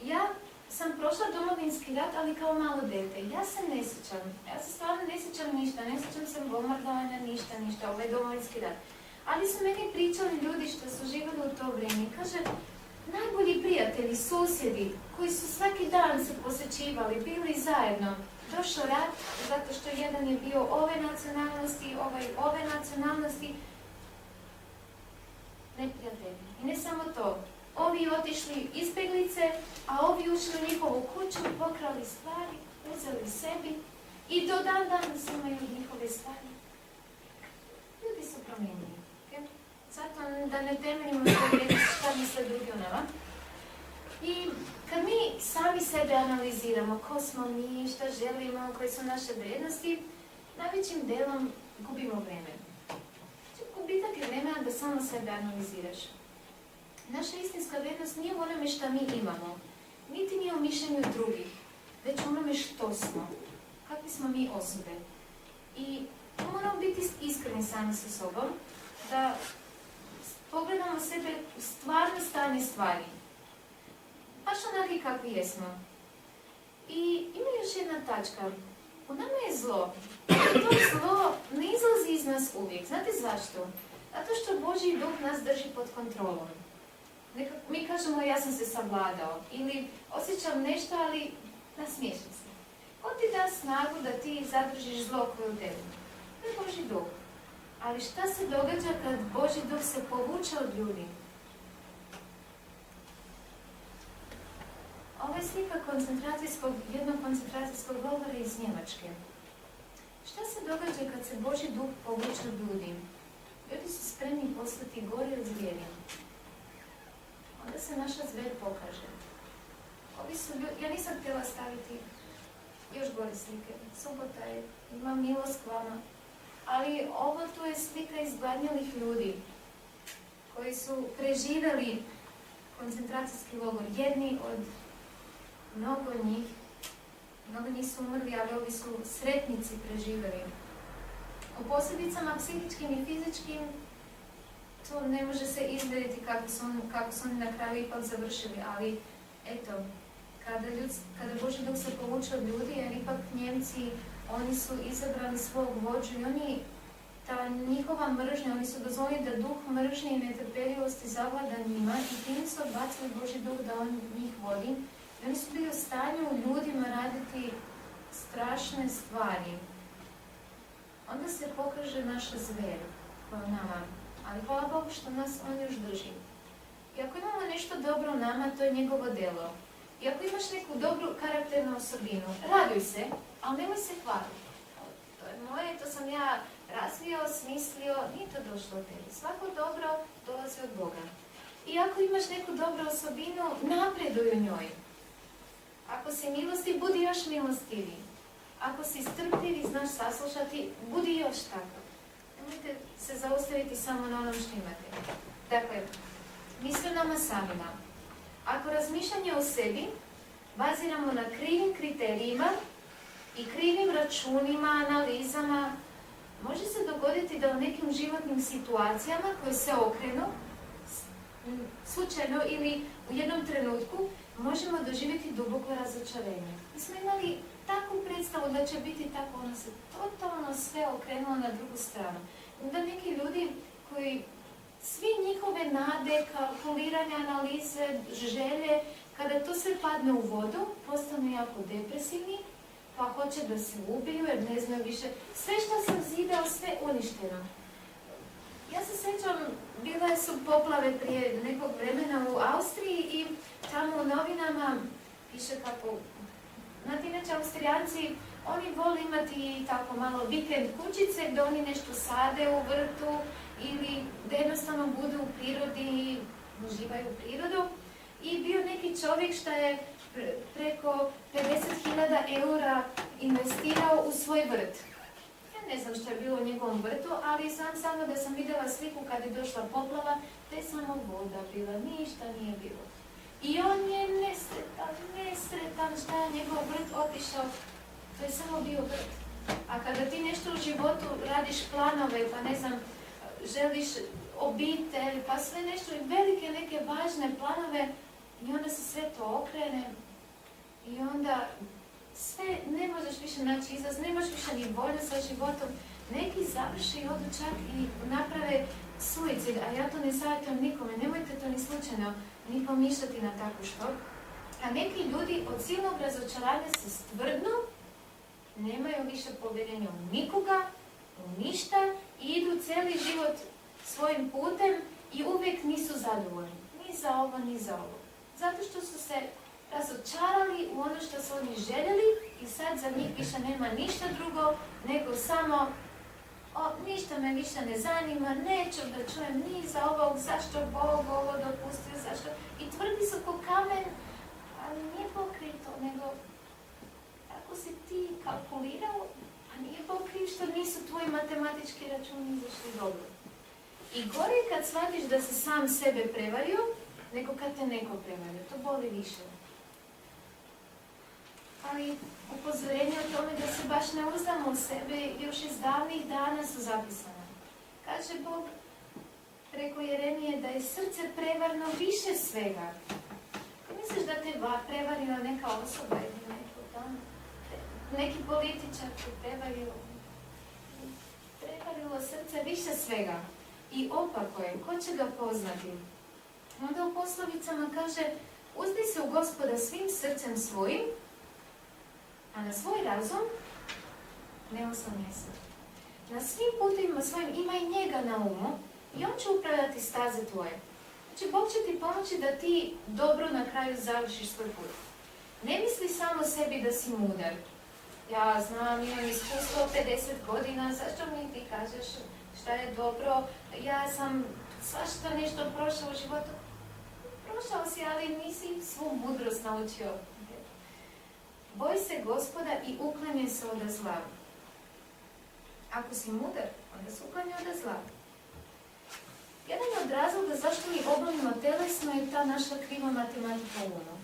Ja sam prošla domovinski rat, ali kao malo dete. Ja se ne sjećam. Ja se stvarno ne sjećam ništa. Ne sjećam se bombardovanja, ništa. Ovo je domovinski rat. Ali su meni pričali ljudi što su živjeli u to vrijeme. Kaže, najbolji prijatelji, susjedi, koji su svaki dan se posjećivali, bili zajedno. Došao rat, zato što jedan je bio ove nacionalnosti, ove nacionalnosti, neprijatelji. I ne samo to. Ovi otišli izbjeglice, a ovi ušli u njihovu kuću, pokrali stvari, uzeli sebi i do dan danas imaju njihove stvari. Ljudi su promijenili. Okay? Zato da ne temeljimo šta misle drugi o nama. I kad mi sami sebe analiziramo, ko smo mi, šta želimo, koje su naše vrijednosti, najvećim delom gubimo vreme. Gubitak je vremena da samo sebe analiziraš. Naša istinska vrijednost nije u onome što mi imamo, niti nije u mišljenju drugih, već u onome što smo, kakvi smo mi osobe. I moramo biti iskreni sami sa sobom, da pogledamo sebe u stvarno stanje stvari. Baš onaki kakvi jesmo. I ima još jedna tačka. U nama je zlo. I to zlo ne izlazi iz nas uvijek. Znate zašto? Zato što Božji duh nas drži pod kontrolom. Mi kažemo ja sam se savladao ili osjećam nešto, ali nasmiješim se. Ko ti da snagu da ti zadržiš zlo koje u tebi? To je Božji duh. Ali šta se događa kad Božji duh se povuče od ljudi? Ovo je slika jednog koncentracijskog logora iz Njemačke. Šta se događa kad se Božji duh povuče od ljudi? Ljudi su spremni postati gori od zvijeri. Onda se naša zver pokaže. Ja nisam htjela staviti još gore slike. Subota je, ima milost k vama. Ali ovo tu je slika izgladnjelih ljudi koji su preživjeli koncentracijski logor. Jedni od mnogo njih su umrli, ali ovi su sretnici preživjeli. U posljedicama psihičkim i fizičkim to ne može se izmjeriti kako su oni na kraju ipak završili, ali eto, kada Božji duh se povuče od ljudi, jer ipak Njemci, oni su izabrali svog vođu i oni, ta njihova mržnja, oni su dozvolili da duh mržnje i netrpeljivosti zavlada njima i tim su odbacili Božji duh da on njih vodi. I oni su bili u stanju ljudima raditi strašne stvari. Onda se pokaže naša zver koja nama, ali hvala Bogu što nas on još drži. I ako imamo nešto dobro u nama, to je njegovo delo. I ako imaš neku dobru karakternu osobinu, raduj se, ali nemoj se hvaliti. To je moje, to sam ja razvio, smislio, nije to došlo od tebi. Svako dobro dolazi od Boga. I ako imaš neku dobru osobinu, napreduj u njoj. Ako si milosti, budi još milostiviji. Ako si strpljiv i znaš saslušati, budi još takav. Nemojte se zaustaviti samo na onom što imate. Dakle, misli o nama samima. Ako razmišljanje o sebi baziramo na krivim kriterijima i krivim računima, analizama, može se dogoditi da u nekim životnim situacijama koje se okrenu, slučajno ili u jednom trenutku, možemo doživjeti duboko razočarenje. Mi smo imali takvu predstavu da će biti tako, ono se totalno sve okrenulo na drugu stranu. Da neki ljudi koji svi njihove nade, kalkuliranja, analize, želje, kada to sve padne u vodu, postanu jako depresivni, pa hoće da se ubiju jer ne znaju više. Sve što sam zidao, sve uništeno. Ja se sjećam, bile su poplave prije nekog vremena u Austriji i tamo u novinama piše kako, znate, inače Austrijanci, oni vole imati tako malo vikend kućice gdje oni nešto sade u vrtu ili da jednostavno budu u prirodi i uživaju prirodu. I bio neki čovjek što je preko 50.000 eura investirao u svoj vrt. Ja ne znam što je bilo u njegovom vrtu, ali znam samo da sam vidjela sliku kad je došla poplava, te je samo voda bila, ništa nije bilo. I on je nesretan što je njegov vrt otišao, to je samo bio vrt. A kada ti nešto u životu radiš planove, pa ne znam, želiš obitelj, pa sve nešto, velike neke važne planove, i onda se sve to okrene i onda sve, ne možeš više naći izlaz, ne možeš više ni volju sa životom. Neki završe i odu čak i naprave suicid, a ja to ne savjetujem nikome, nemojte to ni slučajno ni pomišljati na tako što. A neki ljudi od silnog razočaranja se stvrdnu, nemaju više povjerenja u nikoga, u ništa i idu cijeli život svojim putem i uvijek nisu zadovoljni. Ni za ovo, ni za ovo. Zato što su se razočarali u ono što su oni željeli i sad za njih više nema ništa drugo nego samo ništa me više ne zanima, neću da čujem ni za ovog, zašto Bog ovo dopustio, zašto. I tvrdi su ko kamen, ali nije Bog kriv to, nego ako si ti kalkulirao, a nije Bog kriv što nisu tvoji matematički računi izašli dobro. I gore je kad shvatiš da si sam sebe prevario, nego kad te neko prevario. To boli više. Ali upozorenje o tome da se baš ne uzdamo u sebe još iz davnih dana su zapisane. Kaže Bog preko Jeremije da je srce prevarno više svega. Ti misliš da te prevario neka osoba ili neko tamo? Neki političar te prevarilo srce više svega. I opako je, ko će ga poznati? Onda u poslovicama kaže, uzdi se u Gospoda svim srcem svojim, a na svoj razum ne oslanjaj se. Na svim putima svojim imaj njega na umu i on će upravljati staze tvoje. Znači, Bog će ti pomoći da ti dobro na kraju završiš svoj put. Ne misli samo sebi da si mudar. Ja znam, imam iskustvo 50 godina, zašto mi ti kažeš šta je dobro? Ja sam svašta nešto prošao u životu. Prošao si, ali nisi svu mudrost naučio. Boj se Gospoda i uklanjaj se od zla. Ako si mudar, onda se uklanjaj od zla. Jedan od razloga zašto mi obolimo telesno je ta naša kriva matematika umu.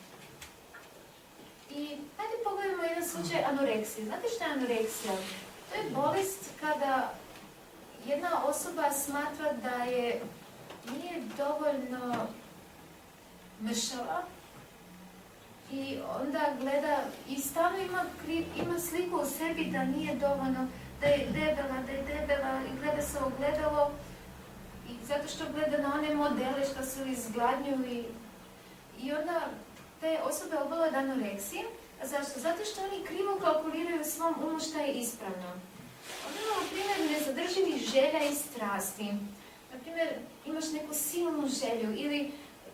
I hajde pogledamo jedan slučaj anoreksije. Znate što je anoreksija? To je bolest kada jedna osoba smatra da nije dovoljno mršava i onda gleda i stalno ima sliku u sebi da nije dovoljno, da je debela i gleda se ogledalo i zato što gleda na one modele što su izgladnju i onda te osobe obole od anoreksije. A zašto? Zato što oni krivo kalkuliraju u svom umu šta je ispravno. Onda imamo primjer nezadrživih želja i strasti. Naprimjer, imaš neku silnu želju ili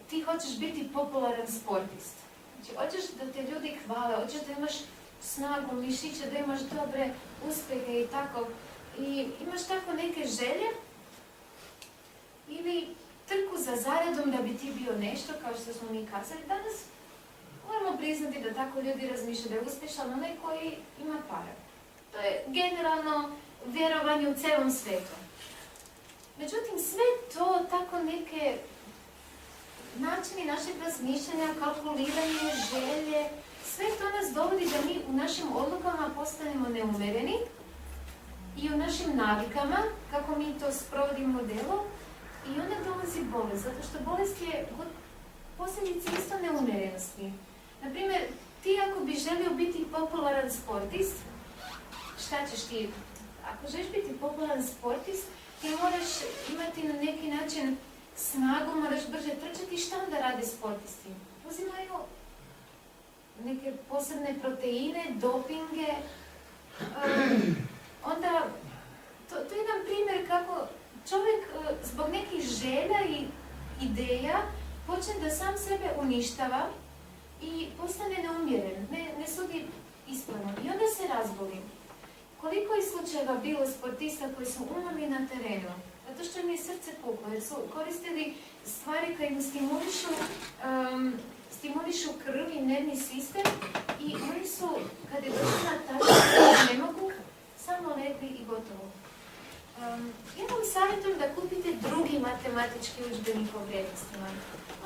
ti hoćeš biti popularan sportist. Znači, hoćeš da te ljudi hvale, hoćeš da imaš snagu, mišiće, da imaš dobre uspjehe i tako. I imaš tako neke želje ili trku za zaradom da bi ti bio nešto, kao što smo mi kazali danas. Moramo priznati da tako ljudi razmišljaju da je uspješan onaj koji ima para. To je generalno vjerovanje u celom svijetu. Međutim, sve to, tako neke načini našeg razmišljanja, kalkuliranje, želje, sve to nas dovodi da mi u našim odlukama postanemo neumjereni i u našim navikama, kako mi to sprovodimo u delo, i onda dolazi bolest, zato što bolest je posljedica isto neumjerenosti. Naprimjer, ti ako bi želio biti popularan sportist, šta ćeš ti? Ako želiš biti popularan sportist, ti moraš imati na neki način snagu, moraš brže trčati. Šta onda rade sportisti? Uzimaju neke posebne proteine, dopinge. Onda, to je jedan primjer kako čovjek zbog nekih želja i ideja počne da sam sebe uništava i postane neumjeren, ne sudi ispravno. I onda se razboli. Koliko je slučajeva bilo sportista koji su umrli na terenu? Zato što im je srce puklo, jer su koristili stvari koje im stimulišu krv i nervni sistem i oni su, kad je došli na tačku, ne mogu, samo legli i gotovo. Ja vam savjetujem da kupite drugi matematički udžbenik o vrijednostima.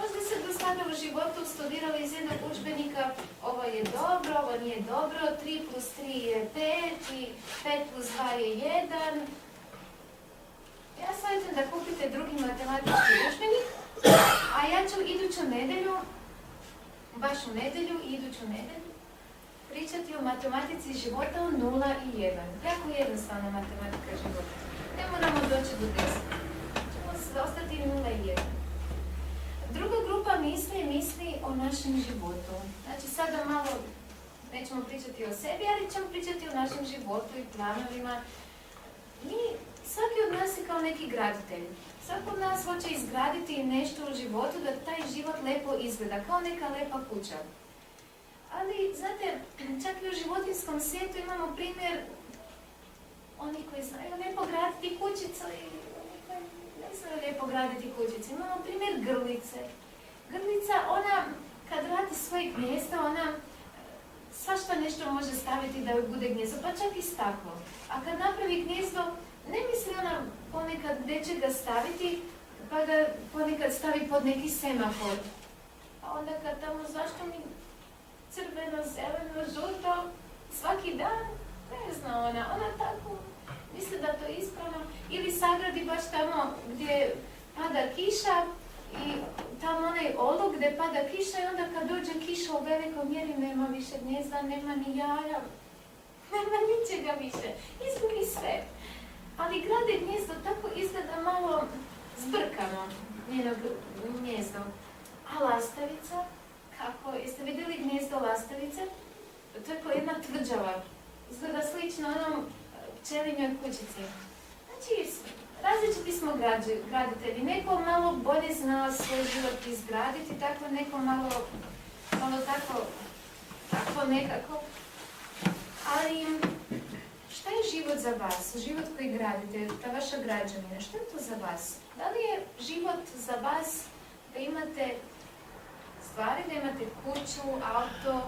Možda ste do sada u životu studirali iz jednog udžbenika, ovo je dobro, ovo nije dobro, 3 plus 3 je 5 i 5 plus 2 je 1. Ja savjetujem da kupite drugi matematički udžbenik, a ja ću iduću nedelju, baš u nedelju i iduću nedelju, pričati o matematici života o 0 i 1. Jako jednostavna matematika života. Ne moramo doći do 10. Ćemo se ostati 0 i 1. Druga grupa misli o našem životu. Znači sada malo nećemo pričati o sebi, ali ćemo pričati o našem životu i planovima. Svaki od nas je kao neki graditelj. Svaki od nas hoće izgraditi nešto u životu da taj život lepo izgleda, kao neka lepa kuća. Ali, znate, čak i u životinskom svijetu imamo primjer onih koji znaju lijepo graditi kućice i oni koji ne znaju lijepo graditi kućice. Imamo primjer grlice. Grlica, ona kad radi svoje gnjezdo, ona svašta nešto može staviti da joj bude gnjezdo, pa čak i staklo. A kad napravi gnjezdo, ne misli ona ponekad gdje će ga staviti, pa ga ponekad stavi pod neki semafor. A onda kad tamo, zašto mi crveno, zeleno, žuto, svaki dan, ne zna ona tako misli da to je ispravno. Ili sagradi baš tamo gdje pada kiša i tamo onaj oluk gdje pada kiša i onda kad dođe kiša u velikoj mjeri nema više gnjezda, nema ni jaja, nema ničega više, izgubi sve. Ali grade gnjezdo tako izgleda malo zbrkano, njeno gnjezdo. A lastavica, kako, jeste vidjeli gnjezdo lastavice? To je kao jedna tvrđava. Izgleda slično onom pčelinjoj kućici. Znači, različiti smo graditelji. Neko malo bolje zna svoj život izgraditi, tako neko malo tako nekako. Ali, šta je život za vas? Život koji gradite, ta vaša građevina, što je to za vas? Da li je život za vas da imate stvari, da imate kuću, auto,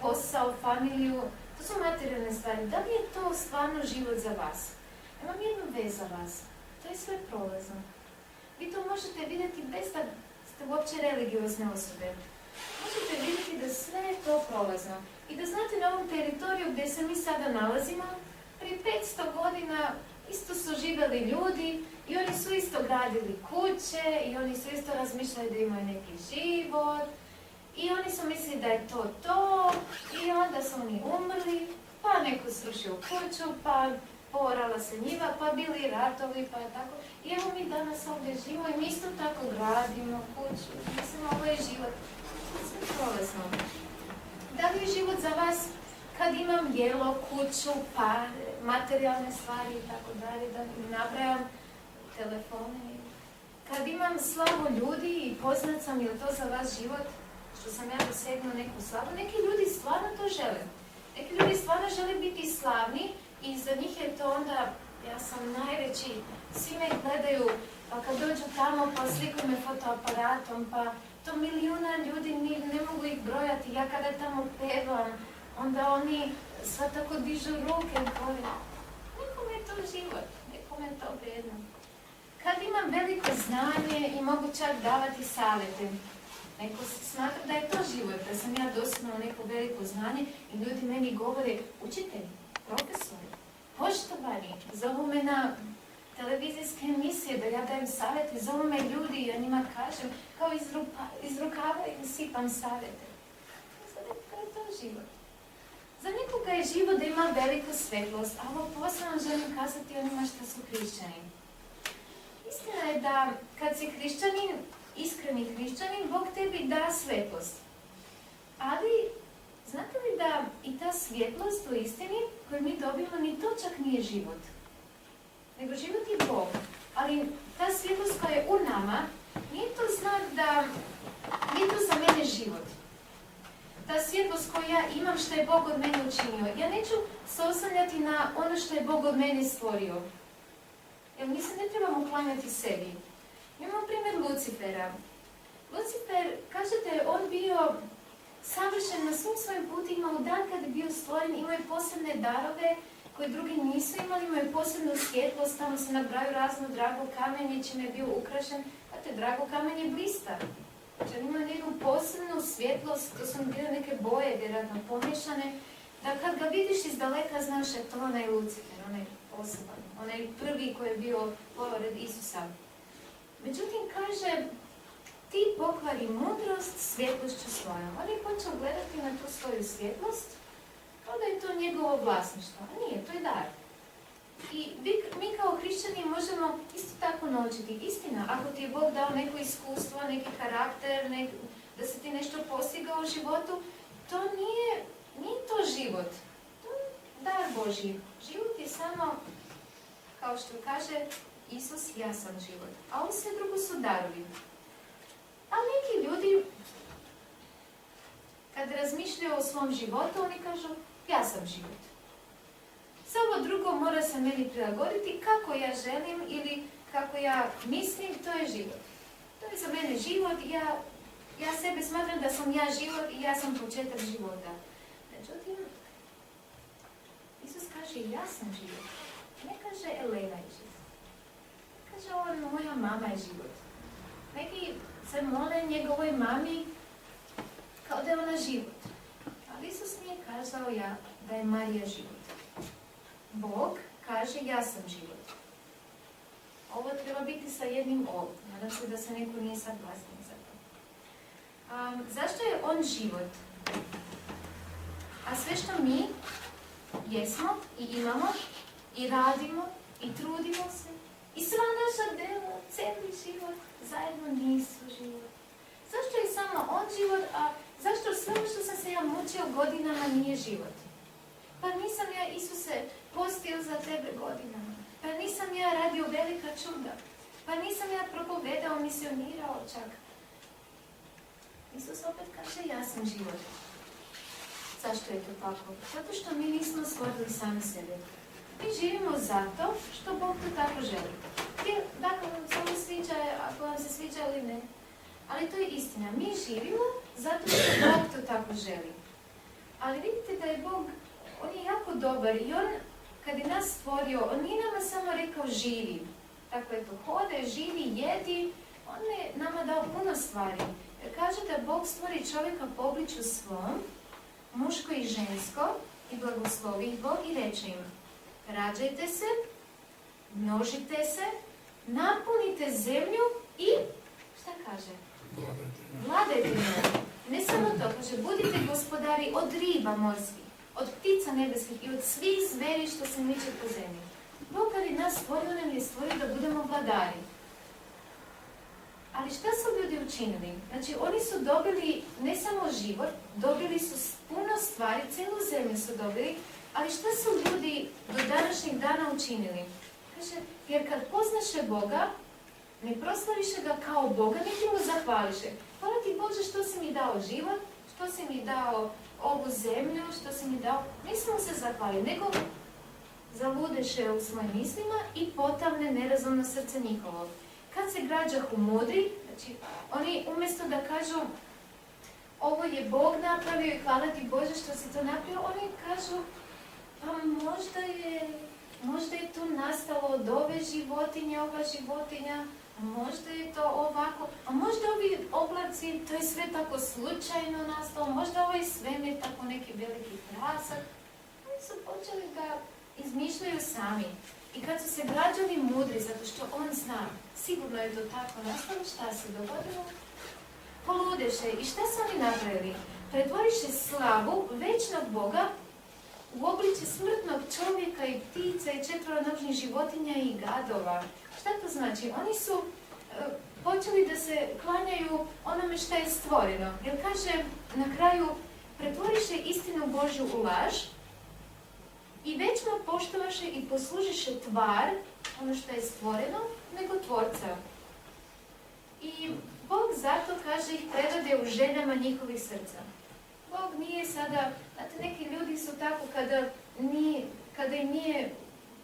posao, familiju? To su materijalne stvari. Da li je to stvarno život za vas? Imam jednu vez za vas. To je sve prolazno. Vi to možete vidjeti bez da ste uopće religiozne osobe. Možete vidjeti da sve je to prolazno. I da znate na ovom teritoriju gdje se mi sada nalazimo, prije 500 godina isto su živjeli ljudi i oni su isto gradili kuće i oni su isto razmišljali da imaju neki život I oni su mislili da je to, i onda su oni umrli, pa neko srušio kuću, pa porala se njiva, pa bili ratovi, pa tako. I evo mi danas ovdje živimo i mi isto tako gradimo kuću. Mislim, ovo je život. Sve prolazno. Da li je život za vas kad imam jelo, kuću, pa materijalne stvari i tako dalje, da nabrajam telefone? Kad imam slavu ljudi i poznat sam, je li to za vas život? Što sam ja dosegnuo neku slavu? Neki ljudi stvarno to žele. Neki ljudi stvarno žele biti slavni i za njih je to onda, ja sam najveći, svi me gledaju, pa kad dođu tamo pa slikuju me fotoaparatom, pa to milijuna ljudi, ne mogu ih brojati. Ja kada tamo pevam, onda oni sva tako dižu ruke gore. Nekome je to život, nekome je to vrijedno. Kad imam veliko znanje i mogu čak davati savjete, neko se smatra da je to život, da sam ja dosegnula neko veliko znanje i ljudi meni govore, učitelji, profesori, poštovani, zovu me na televizijske emisije da ja dajem savjete, zovu me ljudi i ja njima kažem, kao iz rukava im sipam savjete. Za nekoga je to život. Za nekoga je život da ima veliku svetlost, a ovo posebno želim kazati onima što su hrišćani. Istina je da kad si hrišćanin, iskreni hrišćanin, Bog tebi da svetlost. Ali, znate li da i ta svjetlost u istini koju mi dobijemo, ni to čak nije život. Nego život je Bog. Ali ta svjetlost koja je u nama, nije to znak da, nije to za mene život. Ta svjetlost koju ja imam što je Bog od mene učinio. Ja neću se oslanjati na ono što je Bog od mene stvorio. Jer mi se ne trebamo klanjati sebi. Imamo primjer Lucifera. Lucifer, kažete, on bio savršen na svim svojim putima u dan kad je bio stvoren, imao je posebne darove koje drugi nisu imali, imao je posebnu svjetlost, tamo se nabraju razno drago kamenje, čime je bio ukrašen, a te drago kamenje blista. Znači, on ima jednu posebnu svjetlost, to su bile neke boje, vjerojatno pomiješane, da kad ga vidiš iz daleka, znaš da je to onaj Lucifer, onaj poseban, onaj prvi koji je bio pored Isusa. Međutim, kaže, ti pokvari mudrost svjetlošću svojom. On je počeo gledati na tu svoju svjetlost, kao da je to njegovo vlasništvo. A nije, to je dar. I mi kao hrišćani možemo isto tako naučiti. Istina, ako ti je Bog dao neko iskustvo, neki karakter, da se ti nešto postigao u životu, to nije to život. To je dar Božji. Život je samo, kao što kaže Isus, ja sam život. A ovo sve drugo su darovi. A neki ljudi, kad razmišljaju o svom životu, oni kažu, ja sam život. Sve ovo drugo mora se meni prilagoditi kako ja želim ili kako ja mislim, to je život. To je za mene život i ja sebe smatram da sam ja život i ja sam početak života. Međutim, Isus kaže, ja sam život. Ne kaže, Elena je život. Ne kaže, moja mama je život. Neki se mole njegovoj mami kao da je ona život. Ali Isus nije kazao da je Marija život. Bog kaže, ja sam život. Ovo treba biti sa jednim O. Nadam se da se neko nije saglasio za to. Zašto je on život? A sve što mi jesmo i imamo i radimo i trudimo se i sva naša dela, cijeli život, zajedno nisu život. Zašto je samo on život, a zašto sve što sam se ja mučio godinama nije život? Pa nisam ja, Isuse, postio za tebe godinama. Pa nisam ja radio velika čuda. Pa nisam ja propovedao, misionirao čak. Isus opet kaže, ja sam život. Zašto je to tako? Zato što mi nismo stvorili sami sebe. Mi živimo zato što Bog to tako želi. Dakle, samo sviđa, ako vam se sviđa ili ne. Ali to je istina. Mi živimo zato što Bog to tako želi. Ali vidite da je Bog, on je jako dobar i on, kad je nas stvorio, on nije nama samo rekao živi. Tako je to, hode, živi, jedi. On je nama dao puno stvari. Jer kaže da Bog stvori čovjeka po obličju svom, muško i žensko, i blagoslovi ih Bog i reče im, rađajte se, množite se, napunite zemlju i, šta kaže? Vladajte njom. Ne samo to, kaže, budite gospodari od riba morskih, od ptica nebeskih i od svih zveri što se miče po zemlji. Bog kad je nas stvorio, nam je stvorio da budemo vladari. Ali šta su ljudi učinili? Znači, oni su dobili ne samo život, dobili su puno stvari, cijelu zemlju su dobili, ali šta su ljudi do današnjeg dana učinili? Kaže, jer kad poznaše Boga, ne proslaviše ga kao Boga, niti mu zahvališe. Hvala ti Bože što si mi dao život, što si mi dao ovu zemlju, što si mi dao... Nismo se zahvalili, nego zaludeše u svojim mislima i potavne nerazumno srce njihovo. Kad se građahu mudri, znači oni umjesto da kažu ovo je Bog napravio i hvala ti Bože što si to napravio, oni kažu pa možda je to nastalo od ove životinje, ova životinja, a možda je to ovako, a možda ovi oblaci, to je sve tako slučajno nastalo, možda ovaj svemir tako neki veliki prasak. Oni su počeli da izmišljaju sami. I kad su se građani mudri, zato što on zna, sigurno je to tako nastalo, šta se dogodilo? Poludeše. I šta su oni napravili? Pretvoriše slavu večnog Boga u obliče smrtnog čovjeka i ptica i četvoronožnih životinja i gadova. Šta to znači? Oni su počeli da se klanjaju onome što je stvoreno. Jer kaže na kraju, pretvoriše istinu Božju u laž i večno poštovaše i poslužiše tvar, ono što je stvoreno, nego tvorca. I Bog zato, kaže, ih prevede u željama njihovih srca. Bog nije sada, znate, neki ljudi su tako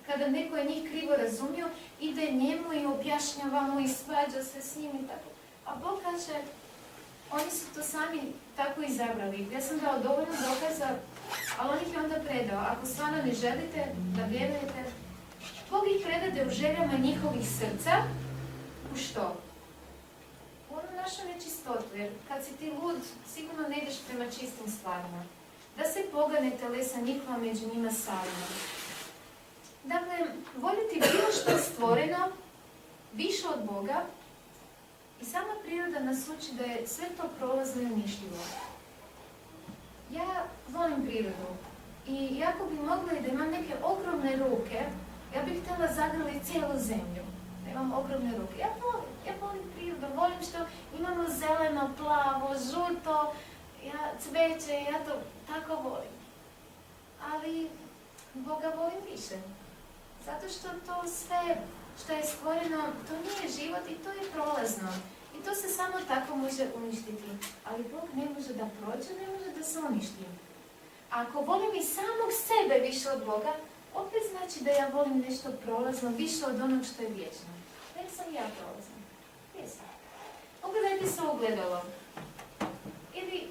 kada neko je njih krivo razumio, ide njemu i objašnjava mu i svađa se s njim i tako. A Bog kaže, oni su to sami tako izabrali. Ja sam dao dovoljno dokaza, ali on ih je onda predao. Ako stvarno ne želite da vjerujete, Bog ih prevede u željama njihovih srca. U što? U onu našu nečistotu, jer kad si ti lud, sigurno ne ideš prema čistim stvarima. Da se pogane telesa njihova među njima samima. Dakle, voljeti bilo što je stvoreno, više od Boga, i sama priroda nas uči da je sve to prolazno i uništljivo. Ja volim prirodu i ako bi mogla i da imam neke ogromne ruke, ja bih htjela zagrliti cijelu zemlju. Da imam ogromne ruke. Ja volim prirodu, volim što imamo zeleno, plavo, žuto, cveće, ja to tako volim. Ali Boga volim više. Zato što to sve što je stvoreno, to nije život i to je prolazno. I to se samo tako može uništiti. Ali Bog ne može da prođe, ne može da se uništi. Ako volim i samog sebe više od Boga, opet znači da ja volim nešto prolazno, više od onog što je vječno. Ne sam ja prolazna. Jesam. Pogledajte se ogledalo. Ili,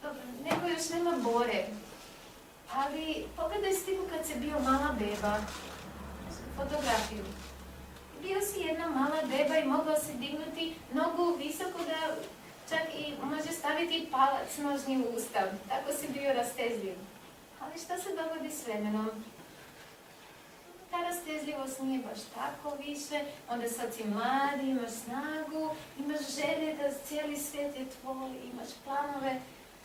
dobro, neko još nema bore. Ali pogledaj sliku kad si bio mala beba. Fotografiju. Bio si jedna mala beba i mogao si dignuti nogu visoko da čak i može staviti palac nožni u ustav. Tako si bio rastezljiv. Ali šta se dogodi s vremenom? Ta rastezljivost nije baš tako više. Onda sad si mladi, imaš snagu, imaš želje da cijeli svijet je tvoj, imaš planove.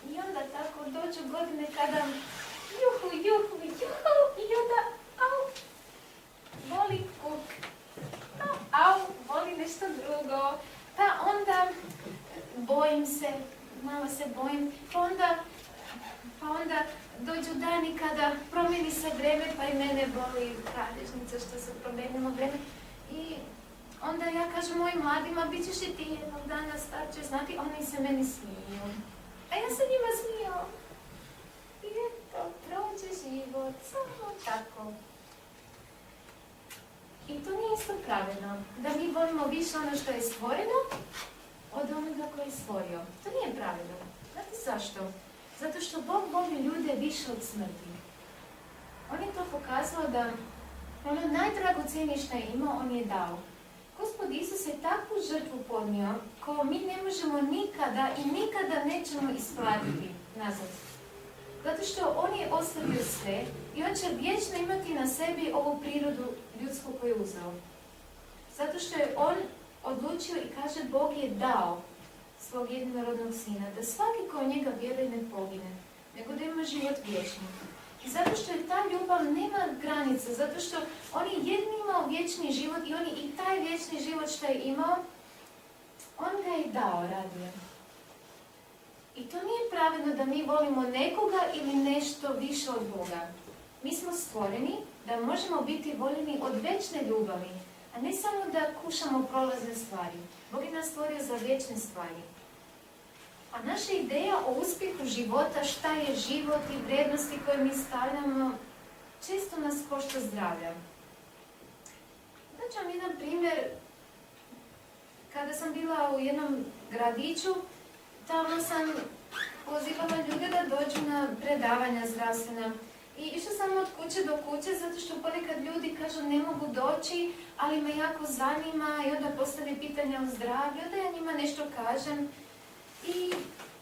I onda tako dođu godine kada juhu, i onda voli kuk. Voli nešto drugo. Pa onda bojim se, malo se bojim. Pa onda dođu dani kada promijeni se vreme, pa i mene boli kralježnica što se promijenilo vreme. I onda ja kažem mojim mladima, bit ćeš i ti jednog dana star, ćeš znati, oni se meni smiju. A ja se njima smijao. I eto, prođe život, samo tako. I to nije isto pravedno, da mi volimo više ono što je stvoreno od onoga koji je stvorio. To nije pravedno. Znate zašto? Zato što Bog voli ljude više od smrti. On je to pokazao da ono najdragocjenije što je imao, on je dao. Gospod Isus je takvu žrtvu podnio koju mi ne možemo nikada i nikada nećemo isplatiti nazad. Zato što on je ostavio sve i on će vječno imati na sebi ovu prirodu ljudsku koju je uzeo. Zato što je on odlučio i kaže Bog je dao svog jedinorodnog sina, da svaki ko u njega vjeruje ne pogine, nego da ima život vječni. I zato što je ta ljubav nema granica, zato što on je jedni imao vječni život i on je i taj vječni život što je imao, on ga je dao radio. I to nije pravedno da mi volimo nekoga ili nešto više od Boga. Mi smo stvoreni da možemo biti voljeni od vječne ljubavi, a ne samo da kušamo prolazne stvari. Bog je nas stvorio za vječne stvari. A naša ideja o uspjehu života, šta je život i vrijednosti koje mi stavljamo, često nas košta zdravlja. Daću vam jedan primjer. Kada sam bila u jednom gradiću, tamo sam pozivala ljude da dođu na predavanja zdravstvena. I išla sam od kuće do kuće, zato što ponekad ljudi kažu ne mogu doći, ali me jako zanima i onda postave pitanja o zdravlju, da ja njima nešto kažem. I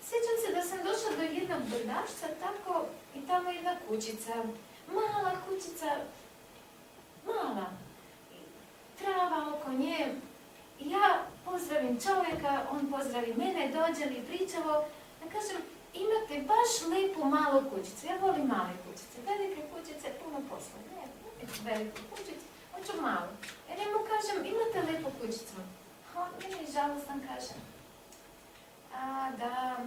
sjećam se da sam došla do jednog brdašca, tako, i tamo jedna kućica, mala kućica, mala, trava oko nje. I ja pozdravim čovjeka, on pozdravi mene, dođe mi pričavo, ja kažem, imate baš lijepu malu kućicu, ja volim male kućice, velike kućice, puno posla, ne veliku kućicu, hoću malu. Jer ja mu kažem, imate lijepu kućicu, on meni žalostan kaže, da,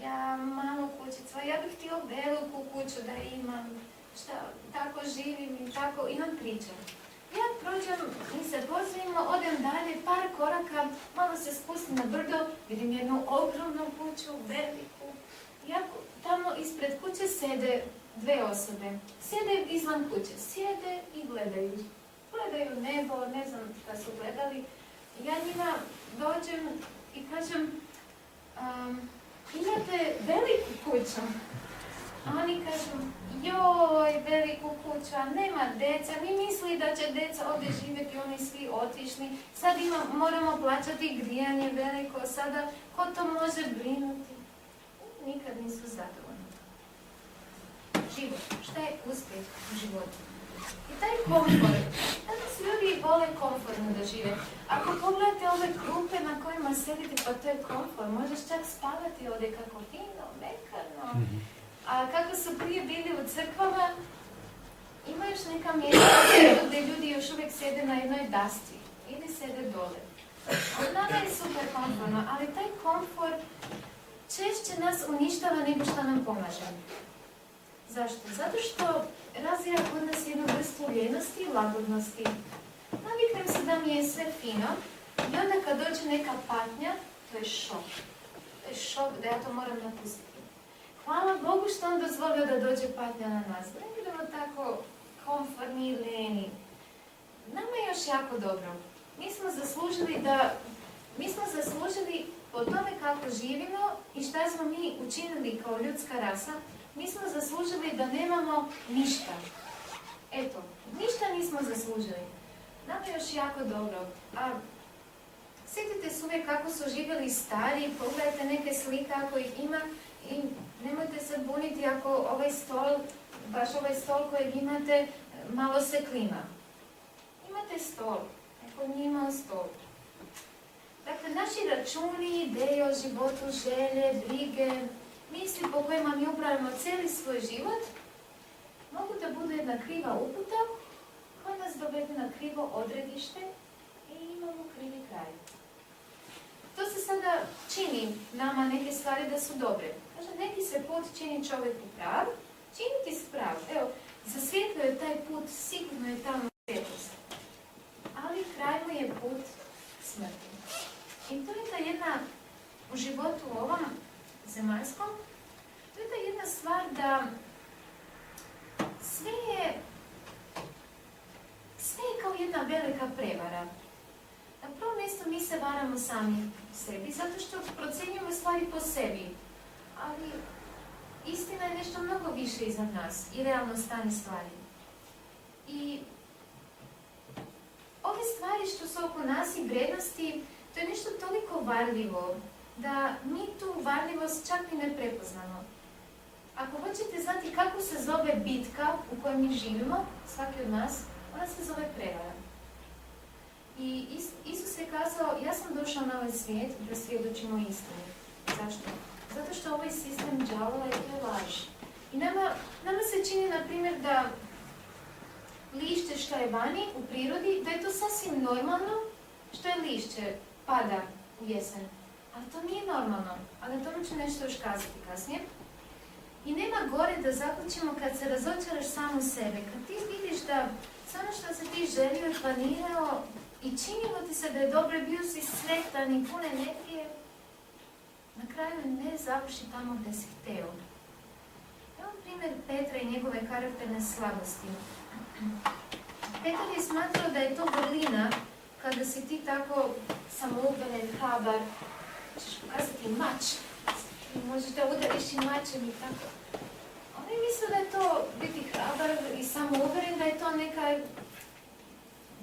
ja malu kućicu, ja bih htio veliku kuću da imam, šta, tako živim i tako, i on priča. Ja prođem, mi se pozdravimo, odem dalje, par koraka, malo se spustim na brdo, vidim jednu ogromnu kuću, veliku. Tamo ispred kuće sede dve osobe. Sjede izvan kuće, sjede i gledaju. Gledaju nebo, ne znam šta su gledali. Ja njima dođem i kažem, imate veliku kuću? A oni kažu, joj, veliku kuću, a nema deca, mi misli da će deca ovdje živjeti, oni svi otišli, sad moramo plaćati grijanje veliko, sada ko to može brinuti? Nikad nisu zadovoljni. Život, šta je uspjeh u životu? I taj komfort, danas ljudi vole komfortno da žive. Ako pogledate ove klupe na kojima sedite, pa to je komfort, možeš čak spavati ovdje kako fino, mekano. A kako su prije bili u crkvama, ima još neka mjesta gdje ljudi još uvijek sjede na jednoj dasci ili sjede dole. Od nama je super komfortno, ali taj komfort češće nas uništava nego što nam pomaže. Zašto? Zato što razvija kod nas jednu vrstu ljenosti i lagodnosti. Naviknem se da mi je sve fino i onda kad dođe neka patnja, to je šok. To je šok da ja to moram napustiti. Hvala Bogu što on dozvolio da dođe patnja na nas. Ne budemo tako komfortni i leni. Nama je još jako dobro. Mi smo zaslužili po tome kako živimo i šta smo mi učinili kao ljudska rasa, mi smo zaslužili da nemamo ništa. Eto, ništa nismo zaslužili. Nama je još jako dobro. A sjetite se uvijek kako su živjeli stari, pogledajte neke slike ako ih ima i nemojte se buniti ako ovaj stol kojeg imate malo se klima. Imate stol, neko nije imao stol. Dakle, naši računi, ideje o životu, želje, brige, misli po kojima mi upravimo cijeli svoj život, mogu da budu jedna kriva uputa koja nas dovede na krivo odredište i imamo krivi kraj. To se sada čini nama neke stvari da su dobre. Kaže, neki se put čini čovjeku prav, činiti se prav. Evo, za svjetlo je taj put, sigurno je tamo svjetlost. Ali kraj mu je put smrti. I to je ta jedna, u životu ovom zemaljskom, to je ta jedna stvar da sve je kao jedna velika prevara. Na prvom mjestu mi se varamo sami sebi, zato što procjenjujemo stvari po sebi. Ali istina je nešto mnogo više iznad nas i realno stanje stvari. I ove stvari što su oko nas i vrijednosti, to je nešto toliko varljivo da mi tu varljivost čak i ne prepoznamo. Ako hoćete znati kako se zove bitka u kojoj mi živimo, svaki od nas, ona se zove prevara. I Isus je kazao, ja sam došao na ovaj svijet da svjedočim o istini. Zašto? Zato što ovaj sistem đavola je to laž. I nama se čini, na primjer, da lišće što je vani u prirodi, da je to sasvim normalno što je lišće pada u jesen. Ali to nije normalno, a na tome ću nešto još kazati kasnije. I nema gore da zaključimo kad se razočaraš samo sebe, kad ti vidiš da samo što se ti želio i planirao i činilo ti se da je dobro, bio si sretan i pun energije, na kraju ne završi tamo gdje si hteo. Evo primjer Petra i njegove karakterne slabosti. Petar je smatrao da je to vrlina kada si ti tako samouveren, hrabar, ćeš pokazati mač, možeš da udariš i mačem i tako. On je mislio da je to biti hrabar i samouveren, da je to neka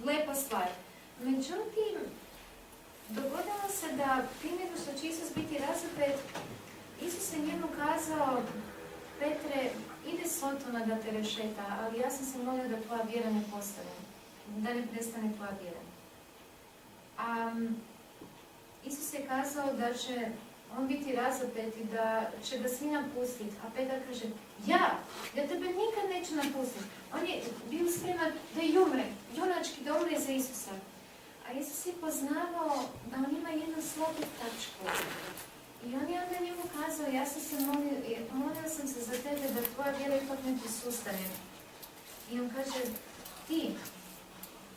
lepa stvar. Međutim, dogodilo se da prije nego što će Isus biti razapet, Isus je njemu kazao, Petre, ide Sotona da te rešeta, ali ja sam se molio da tvoja vjera ne postane, da ne prestane tvoja vjera. Isus je kazao da će on biti razapet i da će ga svi napustiti, a Petar kaže, ja tebe nikad neću napustiti. On je bio spreman da i umre, junački da umre za Isusa. A Isus je poznavao da on ima jednu slobu tačku. I on je onda njemu kazao, ja sam se molio sam se za tebe da tvoja vjera ipak ne posustane. I on kaže, ti,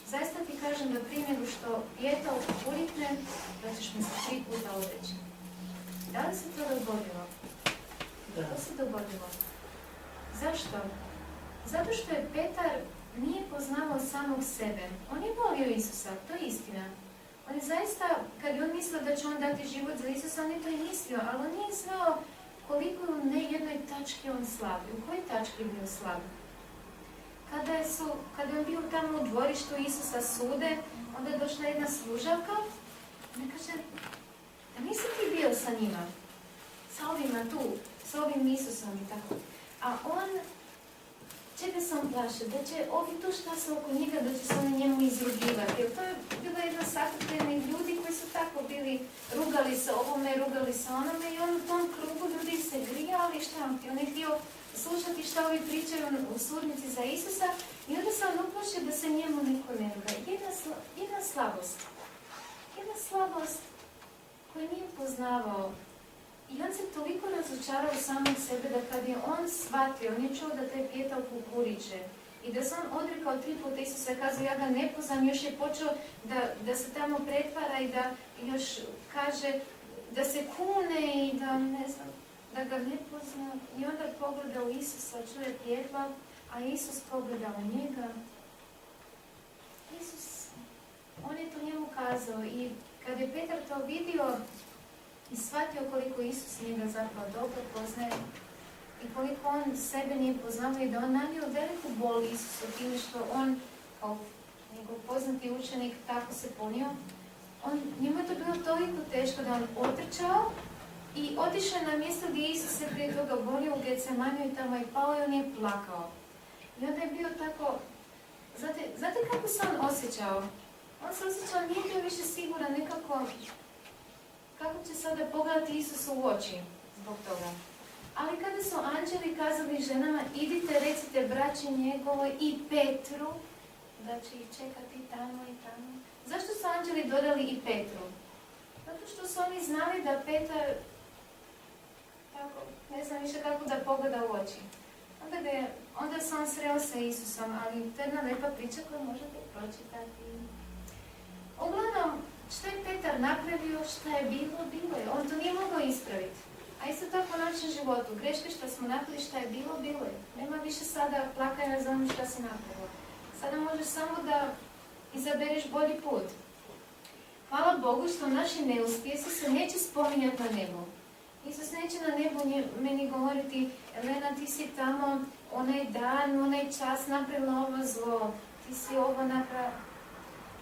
zaista ti kažem da prije nego što pjeta ukurikne, da ćeš mi se 3 puta odreći. Da li se to dogodilo? Da. To se dogodilo. Zašto? Zato što je Petar nije poznavao samog sebe. On je volio Isusa, to je istina. On je zaista, kad je on mislio da će on dati život za Isusa, on je to i mislio, ali on nije znao koliko u jednoj tački on slab. U kojoj tački je bio slab? Kada je on bio tamo u dvorištu Isusa sude, onda je došla jedna služavka i ona kaže, da nisi ti bio sa njima, sa ovima tu, sa ovim Isusom i tako. A on, čega se on plaše, da će ovi tu šta su oko njega, da će se oni njemu izrugivati. Jer to je bila jedna sakupljenih ljudi koji su tako bili, rugali se ovome, rugali se onome i on u tom krugu ljudi se grijali, šta on je htio slušati šta ovi pričaju u sudnici za Isusa i onda se on uplašio da se njemu niko ne ruga. Jedna slabost koju nije poznavao. I on se toliko razočarao u samog sebe da kad je on shvatio, on je čuo da te pjeta u kukuriće i da se on odrekao 3 puta Isusa, kazao ja ga ne poznam, još je počeo da se tamo pretvara i da još kaže da se kune i da ne znam, da ga ne pozna. I onda pogleda u Isusa, čuje pjetva, a Isus pogleda u njega. Isus, on je to njemu kazao i kad je Petar to vidio i shvatio koliko Isus njega zapravo dobro poznaje i koliko on sebe nije poznao i da on nanio veliku bol Isusu time što on, kao njegov poznati učenik, tako se ponio, njemu je to bilo toliko teško da on otrčao i otišao na mjesto gdje Isus se prije toga bolio u Getsemaniju i tamo je pao i on je plakao. I onda je bio tako, znate kako se on osjećao? On se osjećao, nije bio više siguran nekako kako će sada pogledati Isusu u oči zbog toga. Ali kada su anđeli kazali ženama, idite, recite braći njegovoj i Petru, da će ih čekati tamo i tamo. Zašto su anđeli dodali i Petru? Zato što su oni znali da Petar, tako, ne znam više kako da pogleda u oči. Onda se on sreo sa Isusom, ali to je jedna lepa priča koju možete pročitati. Uglavnom, što je Petar napravio, što je bilo je. On to nije mogao ispraviti. A isto tako u našem životu. Greške što smo napravili, što je bilo je. Nema više sada plakanja za ono što si napravio. Sada možeš samo da izabereš bolji put. Hvala Bogu što naši neuspjesi se neće spominjati na nebu. Isus neće na nebu meni govoriti, Elena, ti si tamo onaj dan, onaj čas napravila ovo zlo. Ti si ovo napravila.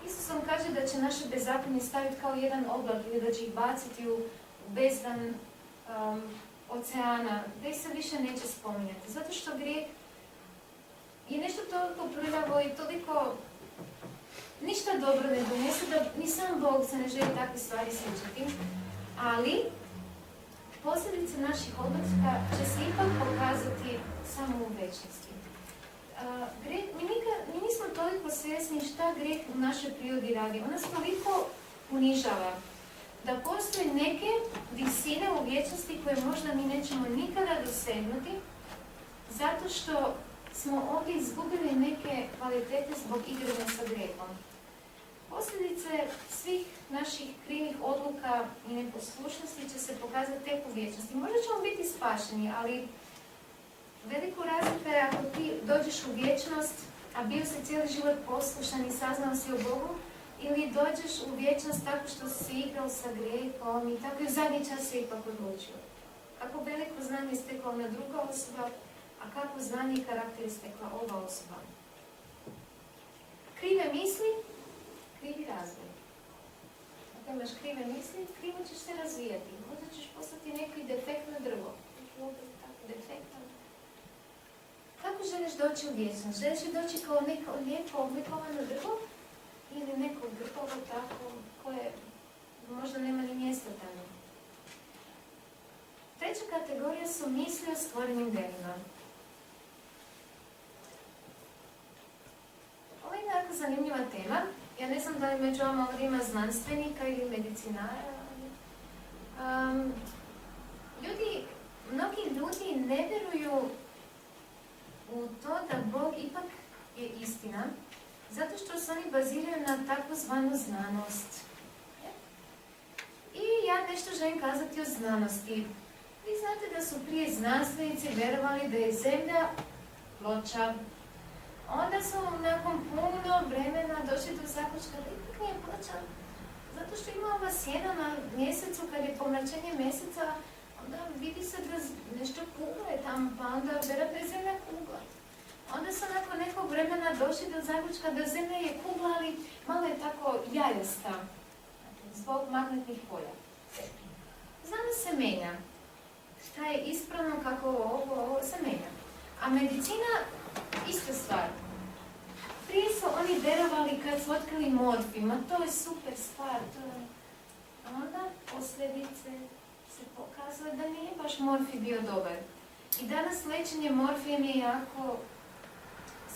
Isus vam kaže da će naše bezakonje staviti kao jedan oblak ili da će ih baciti u bezdan oceana, da ih se više neće spominjati. Zato što grijeh je nešto toliko prljavo i toliko ništa dobro ne donese, da ni sam Bog se ne želi takve stvari sjećati, ali posljedice naših odluka će se ipak pokazati samo u večnosti. Mi nismo toliko svjesni šta grijeh u našoj prirodi radi. On nas toliko unižava da postoje neke visine u vječnosti koje možda mi nećemo nikada dosegnuti, zato što smo ovdje izgubili neke kvalitete zbog igranja sa grijehom. Posljedice svih naših krivih odluka i neposlušnosti će se pokazati tek u vječnosti. Možda ćemo biti spašeni, ali veliku razliku je ako ti dođeš u vječnost, a bio si cijeli život poslušan i saznao si o Bogu, ili dođeš u vječnost tako što si igrao sa grijehom i tako i u zadnji čas se ipak odlučio. Kako veliko znanje je stekla ona druga osoba, a kako znanje i karakter je stekla ova osoba. Krive misli, krivi razvoj. Ako imaš krive misli, krivo ćeš se razvijati. Možda ćeš postati neki defektno drvo. Defektno. Kako želiš doći u vječnost? Želiš doći kao neko lijepo oblikovano drvo? Ili neko drvo tako koje možda nema ni mjesta tamo? Treća kategorija su misli o stvorenim delima. Ovo je jako zanimljiva tema. Ja ne znam da li među vama ovdje ima znanstvenika ili medicinara. Mnogi ljudi ne vjeruju u to da Bog ipak je istina, zato što se oni baziraju na takozvanu znanost. I ja nešto želim kazati o znanosti. Vi znate da su prije znanstvenici vjerovali da je zemlja ploča. Onda su nakon puno vremena došli do zaključka da ipak nije ploča, zato što ima ova sjena na mjesecu, kad je pomračenje mjeseca, onda vidi se da nešto kugla je tamo, pa onda vjerojatno je zemlja kugla. Onda su nakon nekog vremena došli do zaključka da zemlja je kugla, ali malo je tako jajasta, zbog magnetnih polja. Znanost se menja. Šta je ispravno, kako ovo se menja. A medicina, ista stvar. Prije su oni vjerovali kad su otkrili morfij, ma to je super stvar, a onda posljedice se pokazale da nije baš morfij bio dobar. I danas liječenje morfijem je jako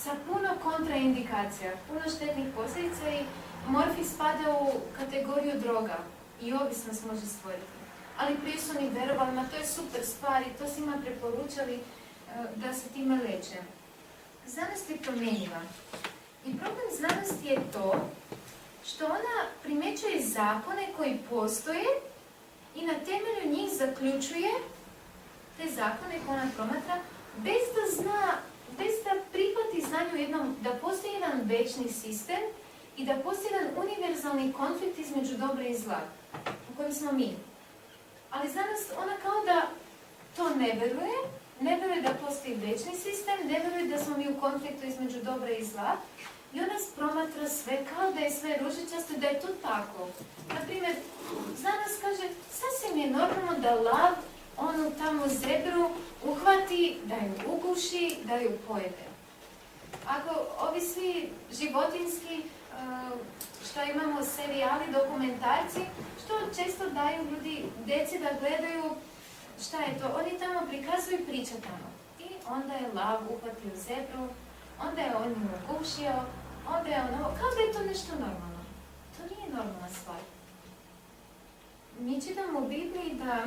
sa puno kontraindikacija, puno štetnih posljedica i morfij spada u kategoriju droga i ovisnost može stvoriti. Ali prije su oni vjerovali, ma to je super stvar i to svima preporučali da se time leče. Znanost je promjenjiva. I problem znanosti je to što ona primjećuje zakone koji postoje i na temelju njih zaključuje te zakone koje ona promatra bez da prihvati znanju da postoji jedan večni sistem i da postoji jedan univerzalni konflikt između dobra i zla, u kojem smo mi. Ali znanost, ona kao da to ne vjeruje da postoji večni sistem, ne vjeruje da smo mi u konfliktu između dobra i zla, i ona promatra sve kao da je sve ružičasto i da je to tako. Naprimjer, znanost kaže, sasvim je normalno da lav onu tamo zebru uhvati, da ju uguši, da ju pojede. Ako ovi svi životinski, što imamo serijali, dokumentarci, što često daju ljudi, djeci da gledaju, šta je to? Oni tamo prikazuju priče tamo. I onda je lav uhvatio zebru, onda je on ju ugušio, onda je ono, kao da je to nešto normalno. To nije normalna stvar. Mi čitamo u Bibliji da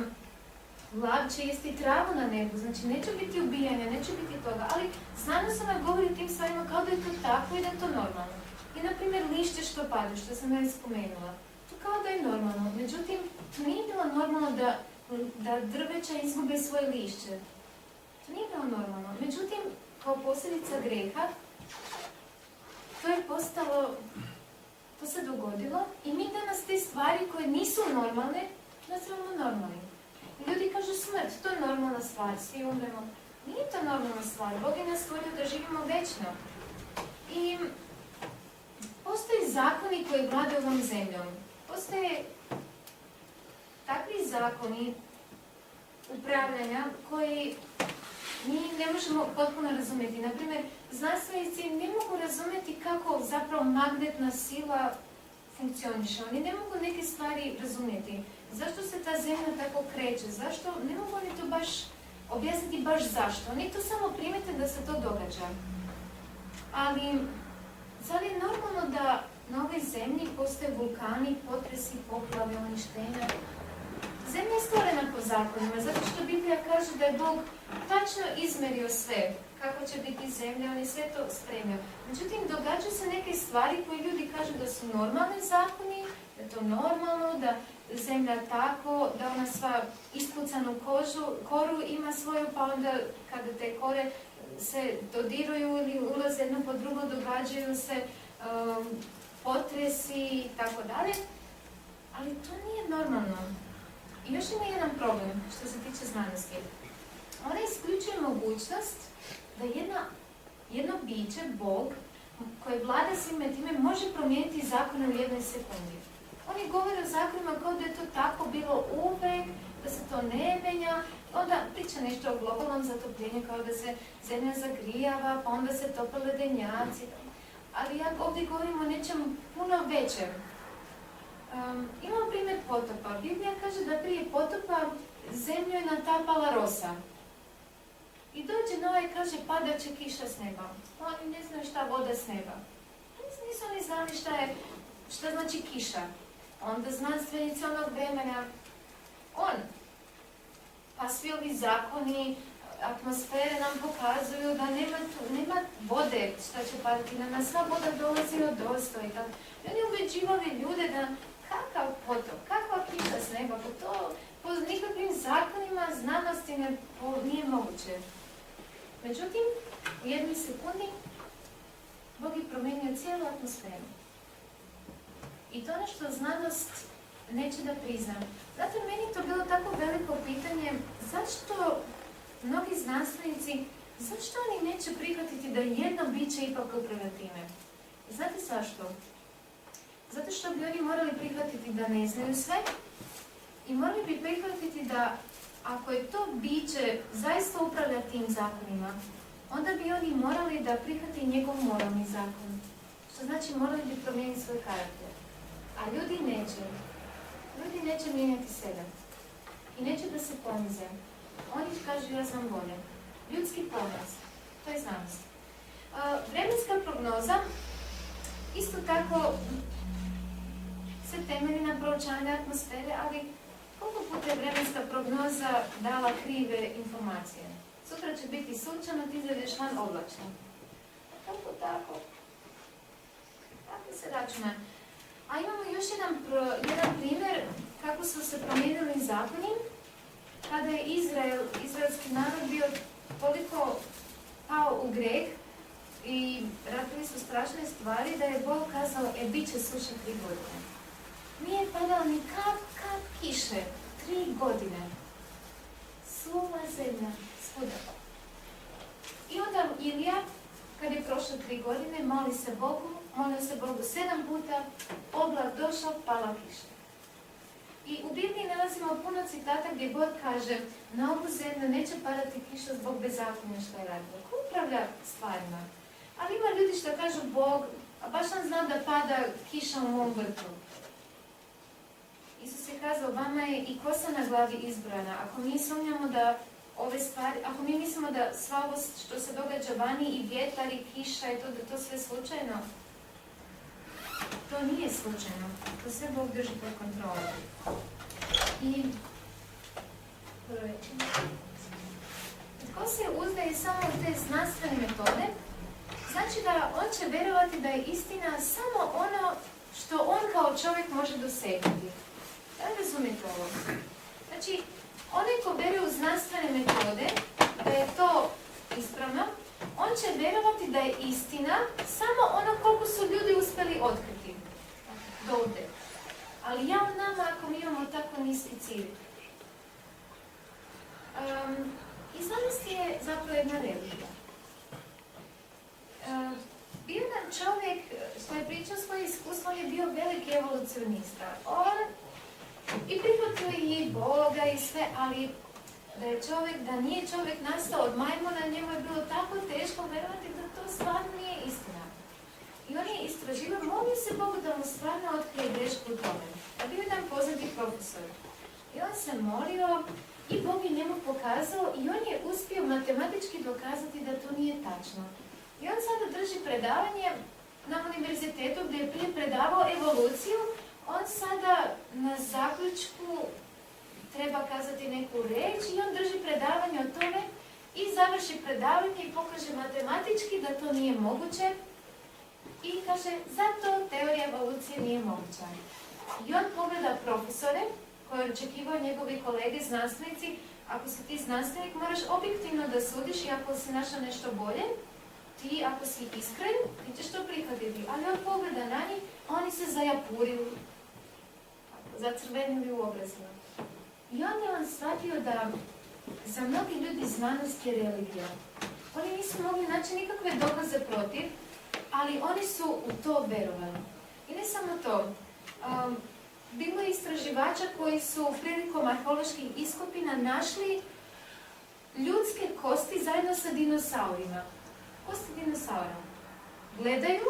lav će jesti travu na nebu, znači neće biti ubijanja, neće biti toga, ali znanost ona govori o tim stvarima kao da je to tako i da je to normalno. I na primjer lišće što pada, što sam već spomenula. To kao da je normalno, međutim, to nije bilo normalno da drveća izgube svoje lišće. To nije bilo normalno. Međutim, kao posljedica greha, to se dogodilo i mi danas te stvari koje nisu normalne, nazivamo normalnim. Ljudi kažu smrt, to je normalna stvar, svi umremo. Nije to normalna stvar, Bog je nas stvorio da živimo večno. I postoje zakoni koji vlade ovom zemljom. Postoje takvi zakoni upravljanja koji mi ne možemo potpuno razumjeti. Naprimjer, znanstvenici ne mogu razumjeti kako zapravo magnetna sila funkcioniše. Oni ne mogu neke stvari razumjeti. Zašto se ta zemlja tako kreće? Zašto? Ne mogu oni to baš objasniti baš zašto. Oni to samo primete da se to događa. Ali, zar je normalno da na ovoj zemlji postoje vulkani, potresi, poplave, uništenja? Zemlja je stvorena po zakonima, zato što Biblija kaže da je Bog tačno izmerio sve, kako će biti zemlja, on je sve to spremio. Međutim, događaju se neke stvari koje ljudi kažu da su normalni zakoni, da je to normalno, da zemlja tako, da ona sva ispucanu koru ima svoju, pa onda kada te kore se dodiruju ili ulaze jedno po drugo, događaju se potresi i tako dalje. Ali to nije normalno. I još ima jedan problem što se tiče znanosti. Ona isključuje mogućnost da jedno biće, Bog, koje vlada svime time, može promijeniti zakone u jednoj sekundi. Oni govore o zakonima kao da je to tako bilo uvek, da se to ne menja, onda priča nešto o globalnom zatopljenju, kao da se zemlja zagrijava, pa onda se tope ledenjaci. Ali ja ovdje govorim o nečem puno većem. Imamo primjer potopa. Biblija kaže da prije potopa zemlju je natapala rosa. I dođe Noa i kaže pada će kiša s neba. Oni ne znaju šta voda s neba. Nisu oni znali šta znači kiša. Onda znanstvenici onog vremena, pa svi ovi zakoni, atmosfere nam pokazuju da nema vode šta će padati na nas, sva voda dolazi od ozdo i tako. I oni ubeđivali ljude da kakav potop, kakva kiša s neba, to po nikakvim zakonima znanosti nije moguće. Međutim, u jednoj sekundi Bog je promijenio cijelu atmosferu. I to ono što znanost neće da prizna. Zato je meni to bilo tako veliko pitanje, zašto mnogi znanstvenici, zašto oni neće prihvatiti da jedno biće ipak upravlja time? Znate zašto? Zato što bi oni morali prihvatiti da ne znaju sve i morali bi prihvatiti da ako je to biće zaista upravlja tim zakonima, onda bi oni morali da prihvati njegov moralni zakon. Što znači morali bi promijeniti svoj karakter. A ljudi neće. Ljudi neće mijenjati sebe. I neće da se ponize. Oni kažu ja znam bolje. Ljudski ponos. To je znanost. Vremenska prognoza isto tako se temelji na proučavanju atmosfere, ali koliko puta je vremenska prognoza dala krive informacije? Sutra će biti sunčano, ti izađeš van oblačno. Kako tako? Tako se računa. A imamo još jedan primjer kako su se promijenili zakoni kada je izraelski narod bio toliko pao u greh i radili su strašne stvari da je Bog kazao, bit će suša 3 godine. Nije padalo ni kap kiše, 3 godine. Suva zemlja, svuda. I onda Ilija, kad je prošlo 3 godine, molio se Bogu 7 puta, oblak došao, pala kiša. I u Bibliji nalazimo puno citata gdje God kaže na ovu zemlju neće padati kiša zbog bezakonja što je radio. Ko upravlja stvarima? Ali ima ljudi što kažu Bog, a baš sam znam da pada kiša u mom vrtu. Isus je kazao, vama je i kosa na glavi izbrana. Ako mi sumnjamo da ove stvari, ako mi mislimo da sva ovo što se događa vani i vjetar i kiša i to, da to sve slučajno, to nije slučajno. To sve Bog drži pod kontrolom. I tko se uzdaje samo u te znanstvene metode, znači da on će vjerovati da je istina samo ono što on kao čovjek može dosegnuti. Da li razumijete ovo? Znači, onaj ko vjeruje u znanstvene metode, da je to ispravno, on će vjerovati da je istina samo ono koliko su ljudi uspjeli otkriti. Dovde. Ali ja u nama ako mi imamo tako niski cilj. I znanost je zapravo jedna religija. Bio jedan čovjek što je pričao svoje iskustvo, on je bio veliki evolucionista. On i prihvatio i Boga i sve, ali da nije čovjek nastao od majmuna, njemu je bilo tako teško vjerovati da to stvarno nije istina. I on je istraživao, molio se Bogu da mu stvarno otkrije grešku u tome. A bio je jedan poznati profesor. I on se molio i Bog je njemu pokazao i on je uspio matematički dokazati da to nije tačno. I on sada drži predavanje na univerzitetu gdje je prije predavao evoluciju. On sada na zaključku treba kazati neku reč i on drži predavanje o tome i završi predavanje i pokaže matematički da to nije moguće i kaže zato teorija evolucije nije moguća. I on pogleda profesore koje je očekivao njegovi kolege znanstvenici. Ako si ti znanstvenik moraš objektivno da sudiš i ako si našao nešto bolje, ti ako si iskren, ti ćeš to prihvatiti. Ali on pogleda na njih, oni se zajapurili, zacrvenili u obrazima. I onda je on shvatio da za mnogi ljudi znanost je religija. Oni nisu mogli naći nikakve dokaze protiv, ali oni su u to verovali. I ne samo to. Bilo je istraživača koji su prilikom arheoloških iskopina našli ljudske kosti zajedno sa dinosaurima. Kosti dinosaura. Gledaju,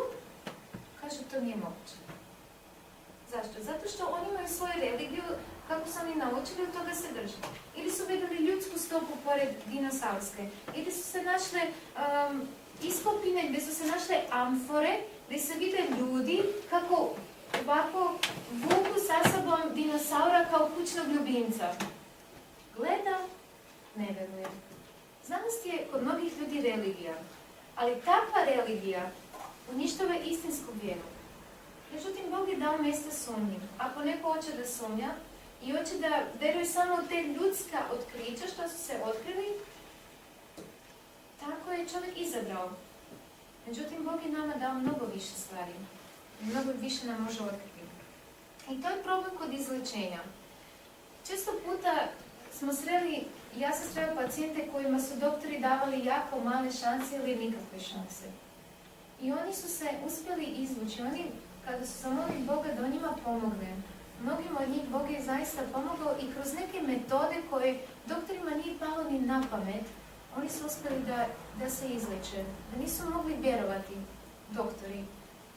kažu to nije moguće. Zašto? Zato što oni imaju svoju religiju, kako su oni naučili, od toga se drže. Ili su vidjeli ljudsku stopu pored dinosaurske. Ili su se našle iskopine gdje su se našle amfore, gdje se vide ljudi kako ovako vuku sa sobom dinosaura kao kućnog ljubimca. Gleda, ne veruje. Znanost je kod mnogih ljudi religija, ali takva religija uništava istinsku vjeru. Međutim, Bog je dao mjesta sumnji. Ako neko hoće da sumnja i hoće da veruje samo u te ljudska otkrića što su se otkrili, tako je čovjek izabrao. Međutim, Bog je nama dao mnogo više stvari. Mnogo više nam može otkriti. I to je problem kod izlečenja. Često puta smo sreli, ja sam srela pacijente kojima su doktori davali jako male šanse ili nikakve šanse. I oni su se uspjeli izvući. Oni, kada su zamolili Boga da on njima pomogne, mnogima od njih Bog je zaista pomogao i kroz neke metode koje doktorima nije palo ni na pamet, oni su uspjeli da se izleče, da nisu mogli vjerovati doktori.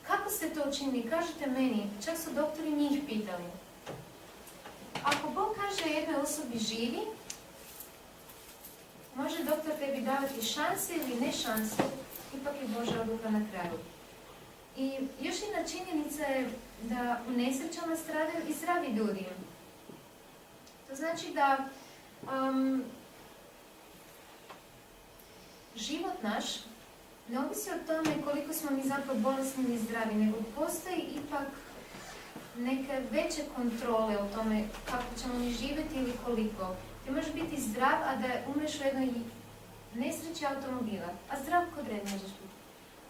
Kako ste to učinili? Kažite meni, čak su doktori njih pitali. Ako Bog kaže jednoj osobi živi, može doktor tebi davati šanse ili ne šanse, ipak je Božja odluka na kraju. I još jedna činjenica je da u nesrećama stradaju i zdravi ljudi. To znači da život naš ne ovisi o tome koliko smo mi zapravo bolesni ili zdravi, nego postoji ipak neke veće kontrole o tome kako ćemo mi živjeti ili koliko. Ti možeš biti zdrav, a da umreš u jednoj nesreći automobila, a zdrav kod red možeš biti.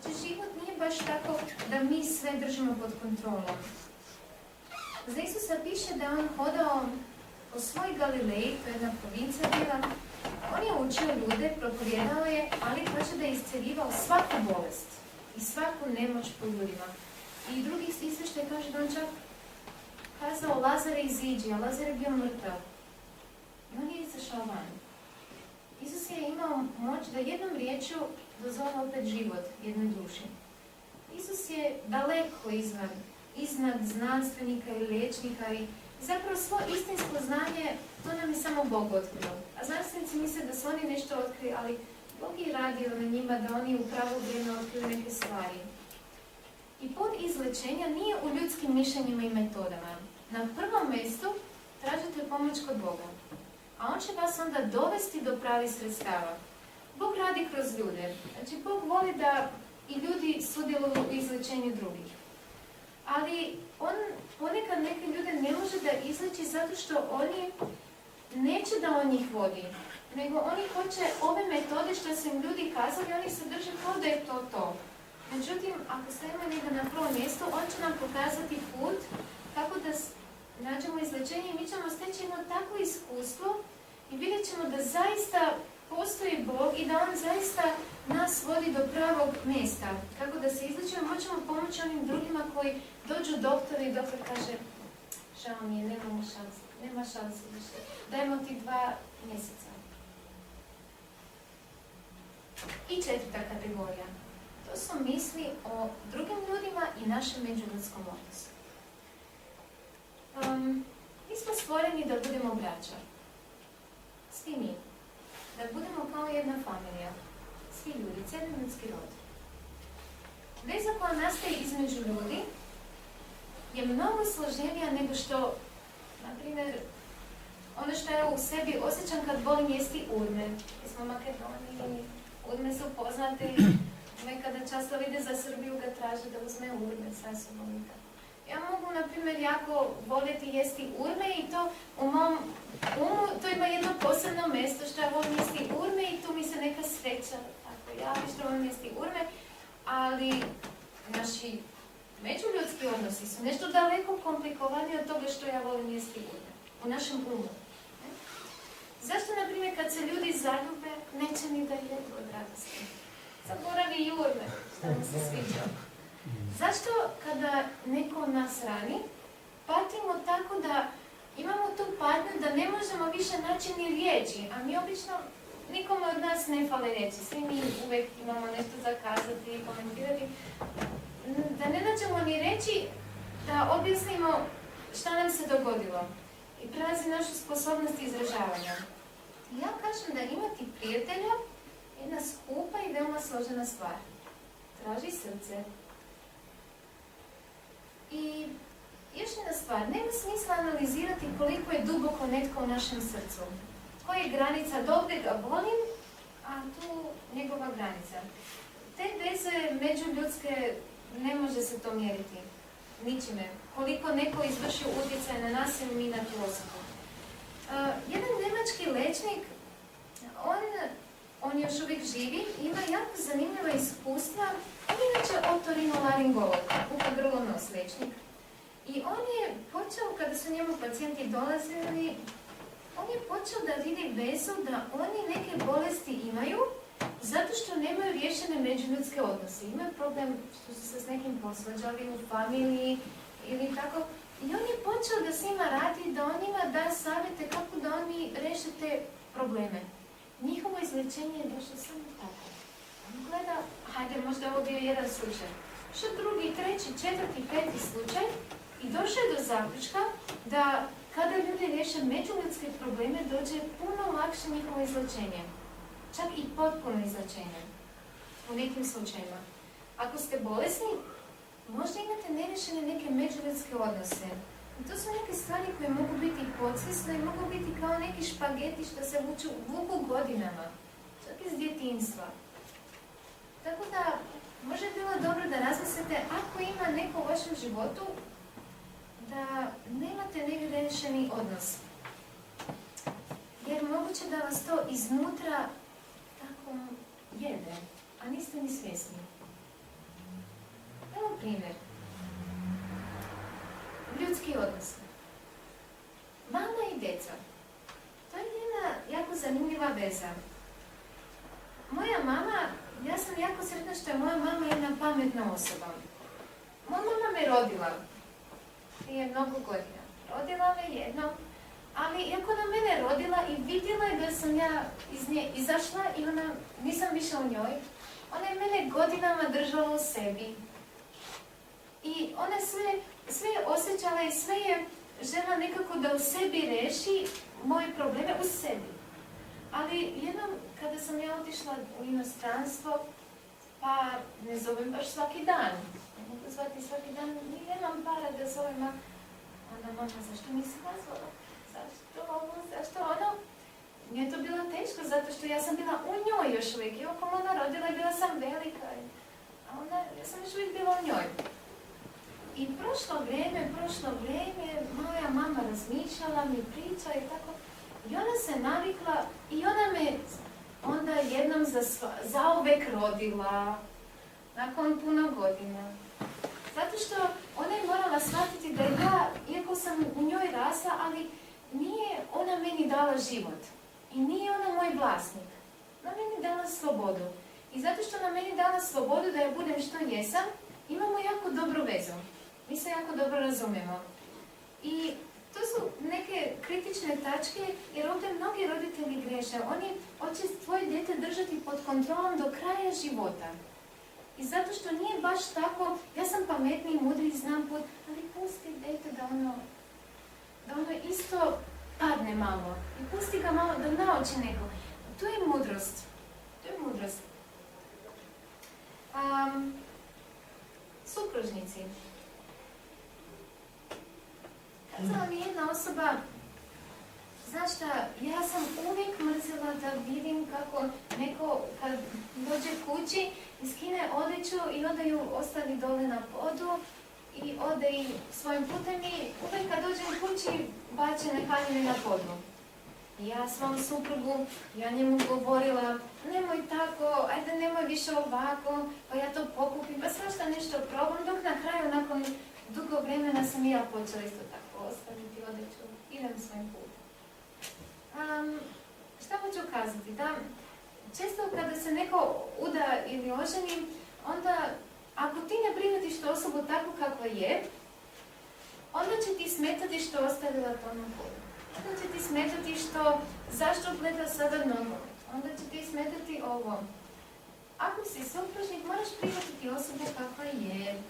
Znači, život nije baš tako da mi sve držimo pod kontrolom. Za Isusa piše da on hodao po svoj Galileji, to je jedna provincija bila. On je učio ljude, propovjedao je, ali kaže da je isceljivao svaku bolest i svaku nemoć po ljudima. I drugi izvještaj kaže da on čak kazao Lazare iziđi, a Lazar je bio mrtav. I on je izašao van. Isus je imao moć da jednom riječju dozove opet život jednoj duši. Isus je daleko iznad znanstvenika i liječnika i zapravo svo istinsko znanje, to nam je samo Bog otkrio. A znanstvenici misle da su oni nešto otkrili, ali Bog je radio na njima da oni u pravo vrijeme otkrili neke stvari. I put izlečenja nije u ljudskim mišljenjima i metodama. Na prvom mjestu tražite pomoć kod Boga, a on će vas onda dovesti do pravih sredstava. Bog radi kroz ljude. Znači, Bog voli da i ljudi sudjeluju u izlečenju drugih. Ali on ponekad neke ljude ne može da izleči zato što oni neće da on njih vodi, nego oni hoće ove metode što su im ljudi kazali, oni se drže kao da je to. Međutim, ako stavimo njega na prvo mjesto, on će nam pokazati put kako da nađemo izlečenje i mi ćemo steći jedno takvo iskustvo i vidjet ćemo da zaista postoji Bog i da on zaista nas vodi do pravog mjesta. Kako da se izlečimo, možemo pomoći onim drugima koji dođu doktoru i doktor kaže žao mi je, nema šanse više. Dajmo ti 2 mjeseca. I četvrta kategorija. To su misli o drugim ljudima i našem međuljudskom odnosu. Mi smo stvoreni da budemo braća. Svi mi. Da budemo kao jedna familija. Svi ljudi, cijeli ljudski rod. Veza koja nastaje između ljudi je mnogo složenija nego što, na primjer, ono što ja u sebi osjećam kad volim jesti urme. Mi smo Makedoniji, urme su poznate, nekada často vide za Srbiju ga traže da uzme urme sa sobom i tako. Ja mogu, na primjer, jako voljeti jesti urme i to u mom umu, to ima jedno posebno mjesto što ja volim jesti urme i tu mi se neka sreća tako javi što volim jesti urme, ali naši međuljudski odnosi su nešto daleko komplikovanije od toga što ja volim jesti urme, u našem umu. Zašto, na primjer, kad se ljudi zaljube, neće ni da jedu od radosti? Zaboravi i urme, što mu se sviđa. Zašto kada neko nas rani, patimo tako da imamo tu patnju da ne možemo više naći ni riječi, a mi obično nikome od nas ne fale riječi. Svi mi uvijek imamo nešto za kazati i komentirati. Da ne nađemo ni reći da objasnimo šta nam se dogodilo i prelazi našu sposobnost izražavanja. Ja kažem da imati prijatelja je jedna skupa i veoma složena stvar. Traži srce. I još jedna stvar, nema smisla analizirati koliko je duboko netko u našem srcu. Koja je granica, dovde ga volim, a tu njegova granica. Te veze međuljudske ne može se to mjeriti. Ničime. Koliko neko izvrši utjecaj na nas ili mi na tu osobu. Jedan njemački liječnik, on još uvijek živi, ima jako zanimljiva iskustva. On je inače otorinolaringolog, uho-grlo-nos liječnik. I on je počeo, kada su njemu pacijenti dolazili, on je počeo da vidi vezu da oni neke bolesti imaju zato što nemaju riješene međuljudske odnose. Imaju problem što su se s nekim posvađali u familiji ili tako. I on je počeo da s njima radi, da on njima da savjete kako da oni reše te probleme. Njihovo izlječenje je došlo samo tako. On gleda, hajde, možda ovo bio jedan slučaj. Što drugi, treći, četvrti, peti slučaj i došao je do zaključka da kada ljudi riješe međuljudske probleme, dođe puno lakše njihovo izlječenje. Čak i potpuno izlječenje. U nekim slučajima. Ako ste bolesni, možda imate nerešene neke međuljudske odnose. I to su neke stvari koje mogu biti podsvjesne i mogu biti kao neki špageti što se vuku godinama. Čak iz djetinjstva. Tako da, možda je bilo dobro da razmislite ako ima neko u vašem životu da nemate nerešeni odnos. Jer moguće da vas to iznutra tako jede, a niste ni svjesni. Evo primjer. Ljudski odnos. Mama i djeca. To je jedna jako zanimljiva veza. Moja mama, ja sam jako sretna što je moja mama jedna pametna osoba. Moja mama me rodila. Prije mnogo godina. Rodila me jedno, ali iako ona mene rodila i vidjela je da sam ja iz nje izašla i nisam više u njoj, ona je mene godinama držala u sebi. I ona sve je osjećala i sve je žela nekako da u sebi reši moje probleme u sebi. Ali jednom kada sam ja otišla u inostranstvo, pa ne zovem baš svaki dan. Ne mogu zvati svaki dan, nemam para da zovem, onda mama, zašto nisi nazvala? Zašto ono? Nije to bilo teško, zato što ja sam bila u njoj još uvijek. I oko ona rodila i bila sam velika. A onda, ja sam još uvijek bila u njoj. I prošlo vrijeme, moja mama razmišljala, mi priča i tako. I ona se navikla i ona me onda jednom zauvek rodila. Nakon puno godina. Zato što ona je morala shvatiti da ja, iako sam u njoj rasla, ali nije ona meni dala život. I nije ona moj vlasnik. Ona meni dala slobodu. I zato što ona meni dala slobodu da ja budem što jesam, imamo jako dobru vezu. Mi se jako dobro razumijemo. I to su neke kritične tačke, jer ovdje mnogi roditelji greše. Oni hoće svoje dijete držati pod kontrolom do kraja života. I zato što nije baš tako, ja sam pametniji, mudri, znam put, ali pusti dijete da ono isto padne malo. I pusti ga malo da nauči nego. To je mudrost. Supružnici. Kazala mi jedna osoba, znaš šta, ja sam uvijek mrzela da vidim kako neko kad dođe kući i skine odjeću i onda ju ostavi dole na podu i ode i svojim putem i uvijek kad dođem kući bačene haljine na podu. I ja svom suprugu, ja njemu govorila, nemoj tako, ajde nemoj više ovako, pa ja to pokupim, pa svašta nešto probam, dok na kraju nakon dugo vremena sam i ja počela isto tako ostaviti odjeću, idem svojim putem. Šta hoću kazati? Da, često kada se neko uda ili oženi, onda ako ti ne prihvatiš tu osobu tako kako je, onda će ti smetati što ostavila to na podu. Onda će ti smetati zašto gleda sada nogomet. Onda će ti smetati ovo. Ako si supružnik, moraš prihvatiti osobu kakva je.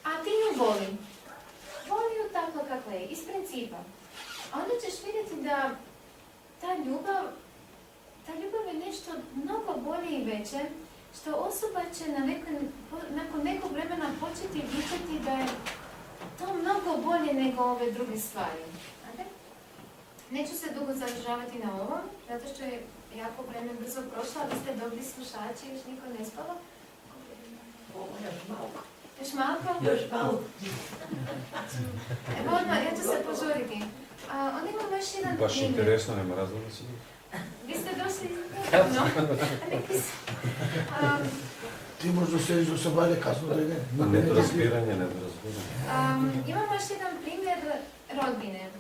A ti nju voli. Voli ju tako kakva je, iz principa. A onda ćeš vidjeti da ta ljubav je nešto mnogo bolje i veće, što osoba će nakon nekog vremena početi vidjeti da je to mnogo bolje nego ove druge stvari. Neću se dugo zadržavati na ovom, zato što je jako vreme brzo prošlo, ali ste dobri slušači, još niko ne spava. Još malo? Evo odmah, ja ću se požuriti. Onda imamo još jedan primjer. Baš interesno, nema razloga si. Vi ste došli? Ti možda sediš do sabanje kasno da ide. Nedorazbiranje. Imamo još jedan primjer rodbine.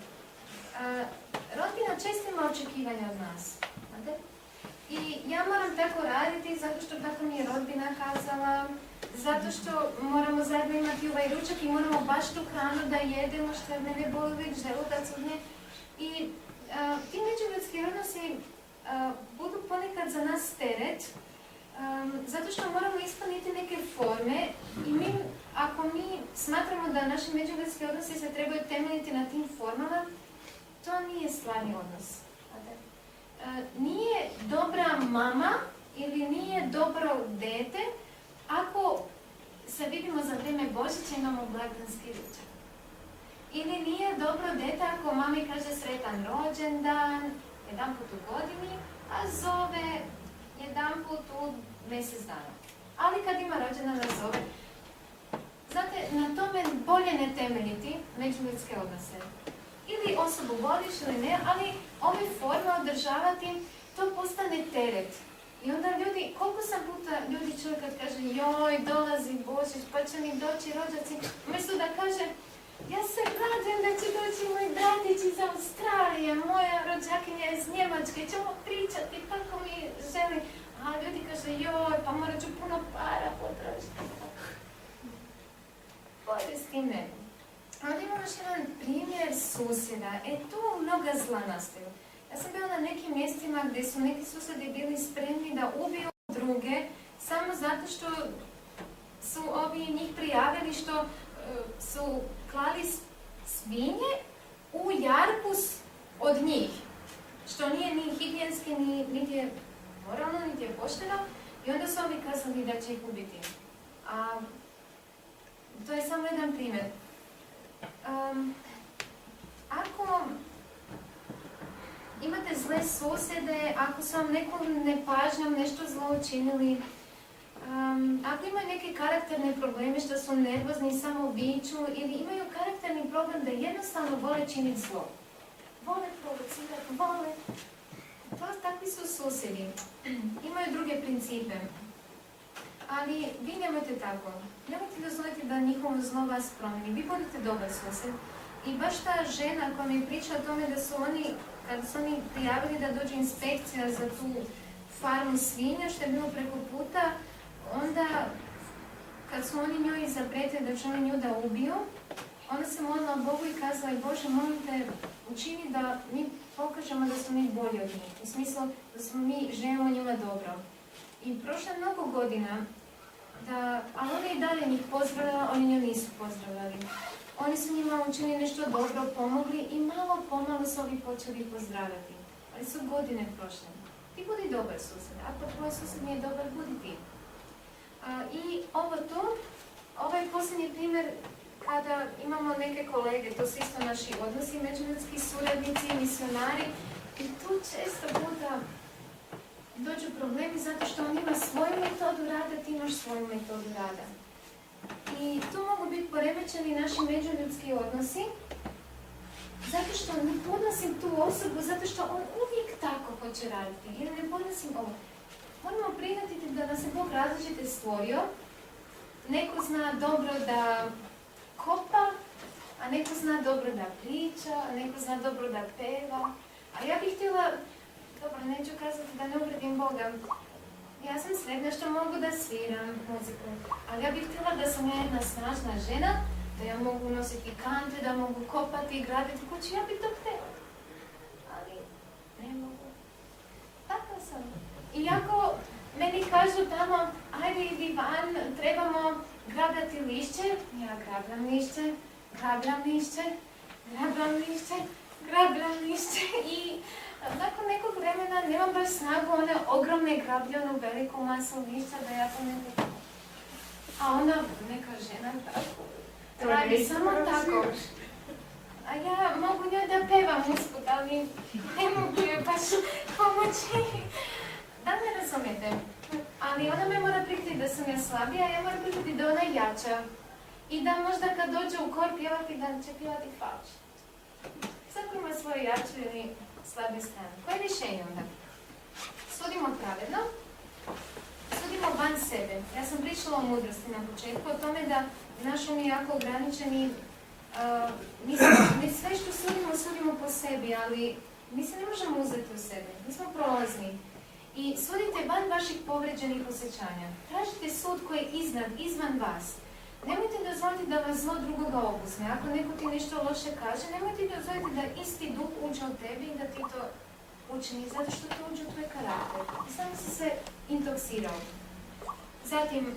Rodbina često ima očekivanja od nas. I ja moram tako raditi zato što tako mi je rodbina kazala, zato što moramo zajedno imati ovaj ručak i moramo baš tu hranu da jedemo, što mene boli uvijek želudac od nje. I ti međuljudski odnosi budu ponekad za nas teret, zato što moramo ispuniti neke forme i ako mi smatramo da naši međuljudski odnosi se trebaju temeljiti na tim formama, to nije stvarni odnos. Nije dobra mama ili nije dobro dete ako se vidimo za vrijeme Božića i imamo blagdanski ručak. Ili nije dobro dete ako mami kaže sretan rođendan jedanput u godini, a zove jedanput u mjesec dana. Ali kad ima rođendan da zove. Znate, na tome bolje ne temeljiti međuljudske odnose. Ili osobu voliš ili ne, ali ove forme održavati, to postane teret. I onda ljudi, koliko sam puta ljudi čuje kad kaže joj, dolazi Božić, pa će mi doći rođaci, umjesto da kaže ja se radujem da će doći moj bratić iz Australije, moja rođakinja iz Njemačke, ćemo pričati kako mi želi. A ljudi kaže joj, pa morat ću puno para potrošiti. Bolje s tim ne. Ovdje imamo još jedan primjer susjeda. Tu mnoga zla nastaju. Ja sam bila na nekim mjestima gdje su neki susjedi bili spremni da ubiju druge samo zato što su ovi njih prijavili što su klali svinje u jarkus od njih. Što nije ni higijenski, niti je moralno, niti je pošteno. I onda su ovi kazali da će ih ubiti. To je samo jedan primjer. Ako imate zle susjede, ako su vam nekom nepažnjom nešto zlo učinili, ako imaju neke karakterne probleme što su nervozni, samo viču ili imaju karakterni problem da jednostavno vole činiti zlo. Vole provocirati, takvi su susjedi. Imaju druge principe. Ali vi nemojte tako. Nemojte dozvoliti da njihovo zlo vas promijeni. Vi budete dobar susjed. I baš ta žena koja mi priča o tome da su oni, kad su oni prijavili da dođe inspekcija za tu farmu svinja, što je bilo preko puta, onda kad su oni njoj zapretili da će oni nju da ubiju, Ona se molila Bogu i kazala i Bože, molim te, učini da mi pokažemo da smo mi bolji od njih. U smislu da smo mi želimo njima dobro. I prošlo je mnogo godina, ali ona i dalje njih pozdravila, oni nju nisu pozdravljali. Oni su njima učinili nešto dobro, pomogli i malo pomalo su ovi počeli pozdravljati. Ali su godine prošle. Ti budi dobar susjed. Ako tvoj susjed nije dobar, budi ti. I ovo tu, ovaj posljednji primjer kada imamo neke kolege, to su isto naši odnosi, međuljudski suradnici, misionari, i tu često puta dođu problemi zato što on ima svoju metodu rada, ti imaš svoju metodu rada. I tu mogu biti poremećeni naši međuljudski odnosi, zato što ne podnosim tu osobu, zato što on uvijek tako hoće raditi, jer ne podnosim ovo. Moramo prihvatiti da nas je Bog različite stvorio. Neko zna dobro da kopa, a neko zna dobro da priča, a neko zna dobro da peva. A ja bih htjela, dobro, neću kazati da ne uvredim Boga, ja sam sretna što mogu da sviram muziku, ali ja bih htjela da sam ja jedna snažna žena, da ja mogu nositi kante, da mogu kopati i graditi kuću, ja bih to htjela. Ali ne mogu. Tako sam. Iako meni kažu tamo, ajde idi van, trebamo grabljati lišće, ja grabljam lišće, grabljam lišće, grabljam lišće, grabljam lišće i nakon nekog vremena nemam baš snagu one ogromne grabljenu veliku masu lišća da ja to ne bih. A ona, neka žena tako, radi samo tako. A ja mogu njoj da pevam usput, ali ne mogu joj baš pomoći. Da me razumijete, ali ona me mora prihvatiti da sam ja slabija, ja moram prihvatiti da ona je jača. I da možda kad dođe u kor pjevati, da će pjevati falš. Svako ima svoju jaču ili slabe strane. Koje je rješenje onda? Sudimo pravedno, sudimo van sebe. Ja sam pričala o mudrosti na početku, o tome da naš um je jako ograničeni. Mi sve što sudimo po sebi, ali mi se ne možemo uzeti u sebe. Mi smo prolazni. I sudite van vaših povređenih osjećanja. Tražite sud koji je izvan vas. Nemojte dozvoliti da vas zlo drugoga obuzme. Ako neko ti nešto loše kaže, nemojte dozvoliti da isti duh uđe u tebi i da ti to učini, zato što to uđe u tvoj karakter. I samo si se intoksirao. Zatim,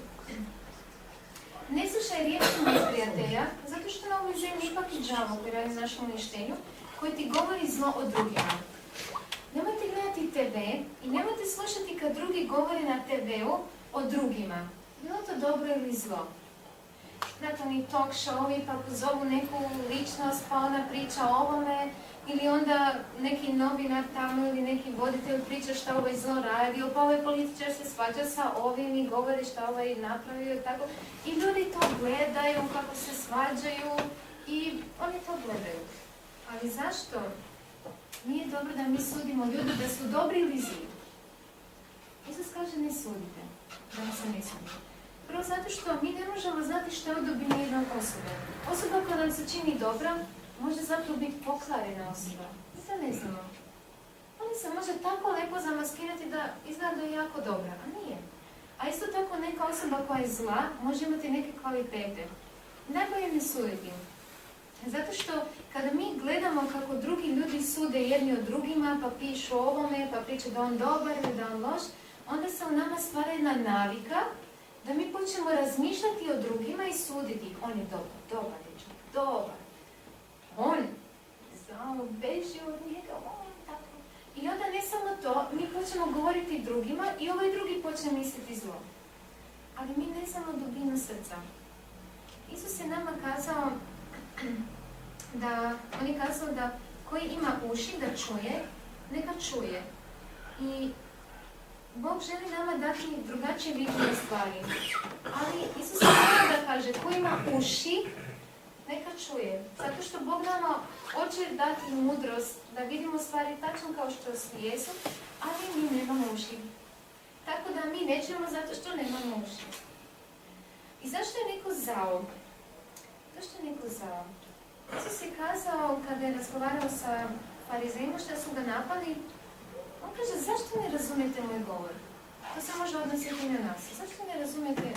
ne slušaj riječi neprijatelja, zato što na ovoj zemlji ipak i đavo koji radi na našem uništenju, koji ti govori zlo o drugima. Nemojte gledati TV i nemojte slušati kad drugi govore na TV-u o drugima. Bilo to dobro ili zlo. Znate, oni talk show-ovi pa pozovu neku ličnost pa ona priča o ovome, ili onda neki novinar tamo ili neki voditelj priča šta ovaj zlo radi, pa ovaj političar se svađa sa ovim i govori šta ovaj napravio i tako. I ljudi to gledaju kako se svađaju i oni to gledaju. Ali zašto nije dobro da mi sudimo ljudi da su dobri ili zli? Isus kaže ne sudite, da se ne sudite. Prvo zato što mi ne možemo znati što je u dubini jednog osobe. Osoba koja nam se čini dobra, može zapravo biti pokvarena osoba. Mi to ne znamo. Ona se može tako lepo zamaskirati da izgleda da je jako dobra, a nije. A isto tako neka osoba koja je zla može imati neke kvalitete. Najbolje ne suditi. Zato što kada mi gledamo kako drugi ljudi sude jedni od drugima, pa pišu o ovome, pa pričaju da on dobar ili da on loš, onda se u nama stvara jedna navika da mi počnemo razmišljati o drugima i suditi. On je dobar dečak, dobar. On, znao, beži od njega, on tako. I onda ne samo to, mi počnemo govoriti drugima i ovaj drugi počne misliti zlo. Ali mi ne znamo dubinu srca. Isus je nama kazao on je kazao da koji ima uši da čuje, neka čuje. I Bog želi nama dati drugačije viđenje stvari. Ali Isus je da kaže, ko ima uši, neka čuje. Zato što Bog nama hoće dati mudrost da vidimo stvari tačno kao što jesu, ali mi nemamo uši. Tako da mi ne čujemo zato što nemamo uši. I zašto je neko zao? Zašto je neko zao? Isus je kazao, kada je razgovarao sa farizejima što su ga napali, on kaže, zašto ne razumijete moj govor? To se može odnositi i na nas. Zašto ne razumijete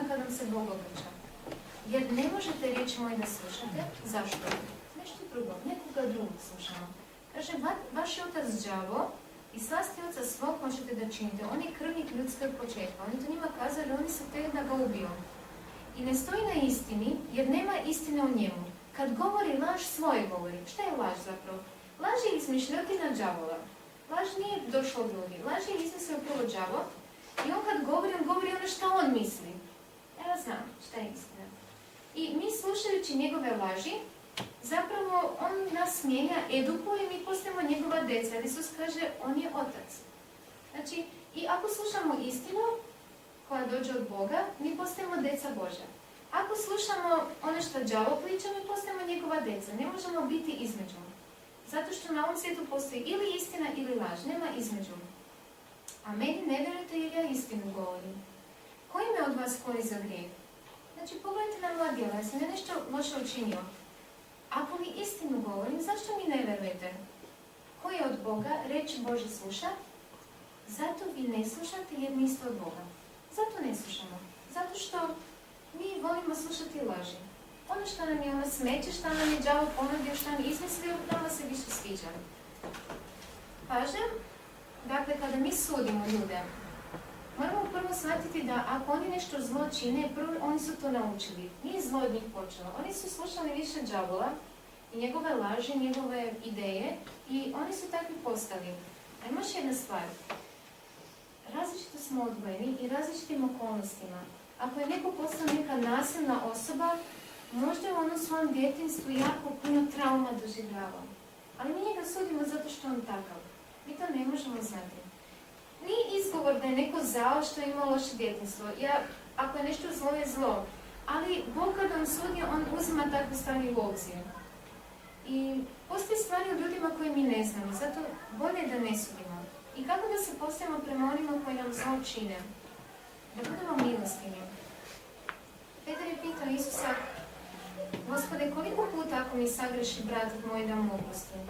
kada nam se Bog obraća? jer ne možete riječ moje da slušate. Zašto? Nešto drugo, nekoga drugog slušamo. Kaže, vaš je otac đavo i slasti oca svog možete da činite. On je krvnik ljudskog početka. Oni to njima kazali, oni su htjeli da ga ubiju. I ne stoji na istini, jer nema istine u njemu. Kad govori laž, svoje govori. Šta je laž zapravo? Laž je izmišljotina đavola. Laž nije došla od ljudi. Laž je izmislio prvo đavo i on kad govori, on govori ono što on misli. Ja znam šta je istina. I mi slušajući njegove laži, zapravo on nas mijenja, edukuje i mi postajemo njegova deca. Jer Isus kaže, on je otac. Znači, i ako slušamo istinu koja dođe od Boga, mi postajemo deca Božja. Ako slušamo ono što đavo priča, mi postajemo njegova deca. Ne možemo biti između. Zato što na ovom svijetu postoji ili istina ili laž. Nema između. A meni ne vjerujete jer ja istinu govorim. Koji me od vas kori za grijeh? Znači, pogledajte na moja djela, ja sam ja nešto loše učinio. Ako mi istinu govorim, zašto mi ne vjerujete? Koji je od Boga, reći Bože sluša? Zato vi ne slušate jer niste od Boga. Zato ne slušamo. Zato što mi volimo slušati laži. Ono što nam je ono smeće, što nam je đavo ponudio, što nam je izmislio, nama se više sviđa. Kažem, dakle, kada mi sudimo ljude, moramo prvo shvatiti da ako oni nešto zlo čine, prvo oni su to naučili. Nije zlo od njih počelo. Oni su slušali više đavola i njegove laži, njegove ideje i oni su takvi postali. A imaš jedna stvar. Različito smo odgojeni i različitim okolnostima. Ako je neko postao neka nasilna osoba, možda je on u svom djetinjstvu jako puno trauma doživljavao. Ali mi njega sudimo zato što on takav. Mi to ne možemo znati. Nije izgovor da je neko zao što je imao loše djetinjstvo. Ako je nešto zlo, je zlo. Ali Bog kada on sudi, on uzima takve stvari u obzir. I postoji stvari u ljudima koje mi ne znamo, zato bolje da ne sudimo. I kako da se postavimo prema onima koji nam zlo čine? Da budemo milostivni. Petar je pitao Isusa, Gospode, koliko puta ako mi sagreši brat moj da mu oprostim?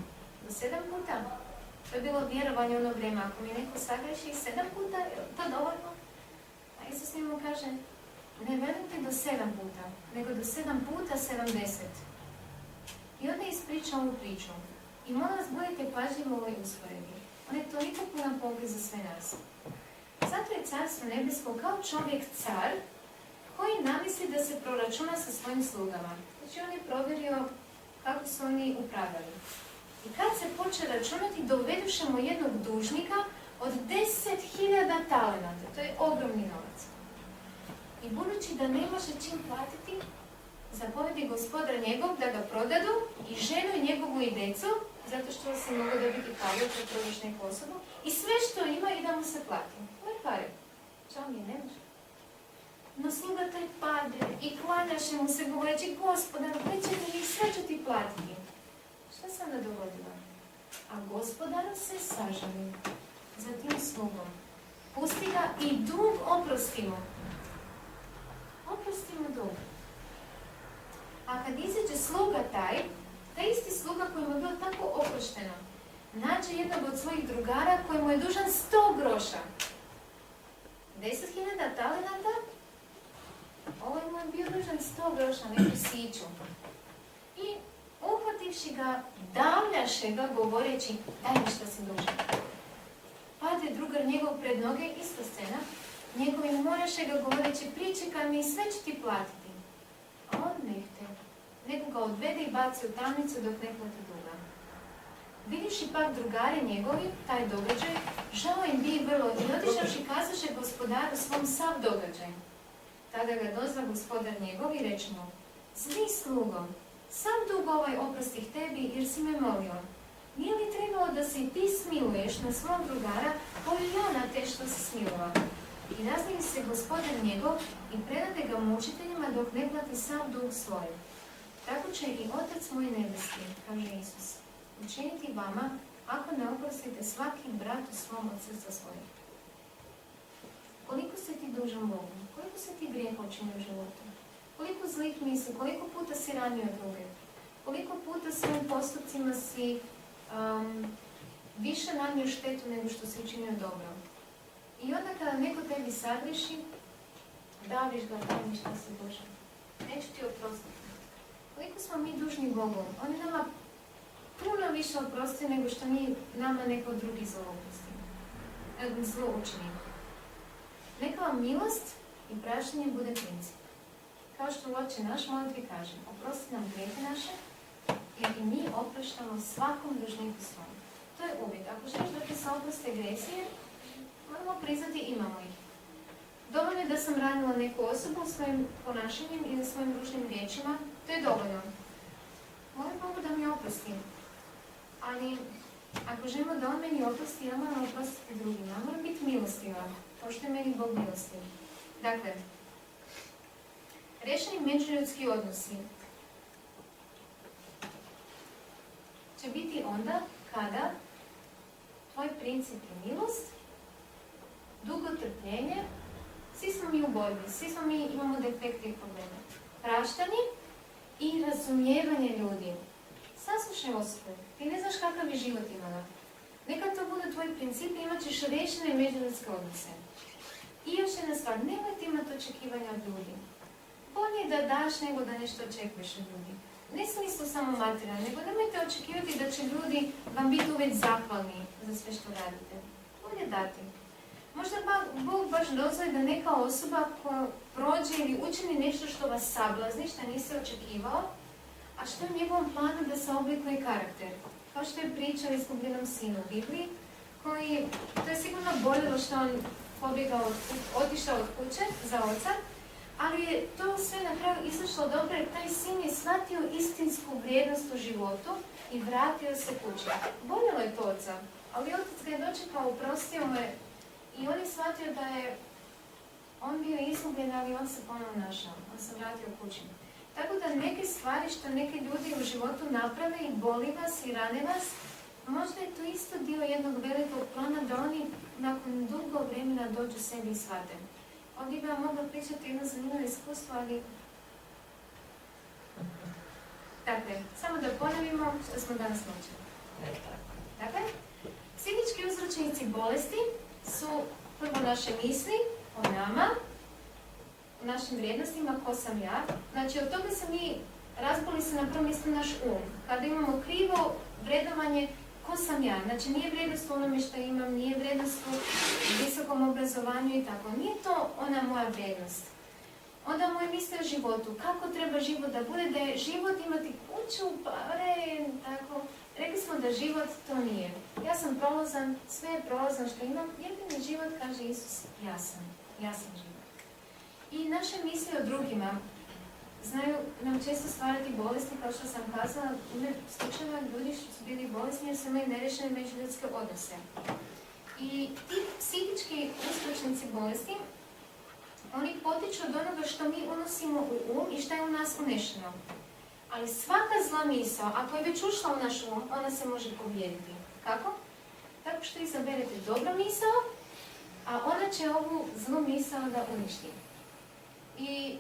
Do 7 puta? To je bilo vjerovanje ono vrijeme. Ako mi neko sagreši 7 puta, je to dovoljno? A Isus njemu kaže, ne velite do 7 puta, nego do 7 puta 70. I onda je ispričao ovu priču. I molim vas, budite pažljivi u ovoj usporedbi. On je toliko puno pouke za sve nas. Zato je carstvo nebesko kao čovjek car koji namisli da se proračuna sa svojim slugama. Znači on je provjerio kako su oni upravljali. I kad se poče računati, doveduše mu jednog dužnika od 10.000 talenata. To je ogromni novac. I budući da ne može čim platiti, zapovedi gospodar njegov da ga prodadu i ženu i njegovu i decu, zato što se mogu dobiti pare kad prodaš neku osobu, i sve što ima i da mu se plati. Moje pare. Čao mi je, ne može. No sluga taj pade i klanjaše mu se govoreći, gospodar, večer mi sve ću ti platiti. Šta se onda dogodilo? A gospodar se sažali za tim slugom. Pusti ga i dug oprostimo. Oprostimo dug. A kad izađe sluga taj isti sluga koji mu je bilo tako oprošteno, nađe jednog od svojih drugara koji mu je dužan 100 groša. 10.000 talenata, ovaj mu je bio dužan 100 groša, neku siću. I uhvativši ga, davljaše ga govoreći, daj mi što si dužan. Pade drugar njegov pred noge, ista scena, njegovim moraše ga govoreći, pričekaj mi i sve ću ti platiti. A on ne htio, nego ga odvede i baci u tamnicu dok ne plati duga. Vidiši pak drugari njegovi, taj događaj, žao im bi vrlo i otišavši kazaše gospodaru svom sav događaj. Tada ga dozva gospodar njegov i reče mu, zli slugo, sam dug ovaj oprostih tebi jer si me molio. Nije li trebalo da se i ti smiluješ na svom drugara koji i on na te što si smilovao? I razlije se gospodar njegov i predade ga mučiteljima dok ne plati sav dug svoj. Tako će i Otac moj nebeski, kaže Isus, učiniti vama ako ne oprostite svaki brat u svom od srca svojeg. Koliko si ti dužan Bogu? Koliko si ti grijeha učinio u životu? Koliko zlih misli? Koliko puta si ranio druge? Koliko puta svojim postupcima si više nanio štetu nego što si učinio dobro? I onda kada neko tebi sagreši, daviš ga, daj mi šta si dužan. neću ti oprostiti. Koliko smo mi dužni Bogu? On je nama puno više oprosti nego što mi nama neko drugi zlo učini. Neka vam milost i prašenje bude princip. Kao što u Oče naš molitvi kaže, oprosti nam grijehe naše, jer i mi opraštamo svakom dužniku svom. To je uvijek. Ako želiš da ti se oproste agresije, moramo priznati imamo ih. Dovoljno je da sam ranila neku osobu svojim ponašanjem ili svojim ružnim riječima, to je dovoljno. Molim Bogu da mi oprosti. Ali ako želimo da on meni oprosti, ja moram oprostiti drugima. Ja moram biti milostiva, kao što je meni Bog milostiv. Dakle, rešeni međuljudski odnosi će biti onda kada tvoj princip je milost, dugo trpljenje, svi smo mi u borbi, svi smo mi imamo defekte i probleme. Praštanje i razumijevanje ljudi. Saslušaj osobe, ti ne znaš kakav je život imala. Neka to bude tvoj princip i imat ćeš rešene međuljudske odnose. I još jedna stvar, nemojte imati očekivanja od ljudi. Bolje da daš nego da nešto očekuješ od ljudi. Ne smislu samo materijalno, nego nemojte očekivati da će ljudi vam biti uvijek zahvalni za sve što radite. Bolje dati. Možda Bog baš dozvoli da neka osoba koja prođe ili učini nešto što vas sablazni, što niste očekivao, a što je u njegovom planu da se oblikuje karakter. Kao što je priča o izgubljenom sinu u Bibliji, koji, to je sigurno boljelo što on otišao od kuće za oca, ali je to sve na kraju izašlo dobro jer taj sin je shvatio istinsku vrijednost u životu i vratio se kući. Boljelo je to oca, ali otac ga je dočekao, oprostio mu je i on je shvatio da je on bio izgubljen, ali on se ponovno našao, on se vratio kući. Tako da neke stvari što neki ljudi u životu naprave i boli vas i rane vas, možda je to isto dio jednog velikog plana da oni nakon dugo vremena dođu sebi i shvate. Ovdje bi vam mogla pričati jedno zanimljivo iskustvo, ali... Dakle, samo da ponovimo što smo danas naučili. Dakle, psihički uzročnici bolesti su prvo naše misli o nama, o našim vrijednostima, ko sam ja. Znači, od toga se mi razboli se na prvom mjestu naš Kada imamo krivo vrednovanje, ko sam ja? Znači, nije vrijednost u onome što imam, nije vrijednost u visokom obrazovanju i tako. Nije to ona moja vrijednost. Onda moje misle o životu. Kako treba život da bude? Da je život imati kuću, pare, tako. Rekli smo da život to nije. Ja sam prolazan, sve je prolazan što imam. Jedini život, kaže Isus, ja sam život. I naše misli o drugima znaju nam često stvarati bolesti, kao što sam kazala, u slučajeva ljudi što su bili bolesni jer su imali nerešene međuljudske odnose. I ti psihički uzročnici bolesti, oni potiču od onoga što mi unosimo u i što je u nas unešeno. Ali svaka zla misao, ako je već ušla u naš ona se može pobijediti. Kako? Tako što izaberete dobro misao, a ona će ovu zlu misao da uništi. I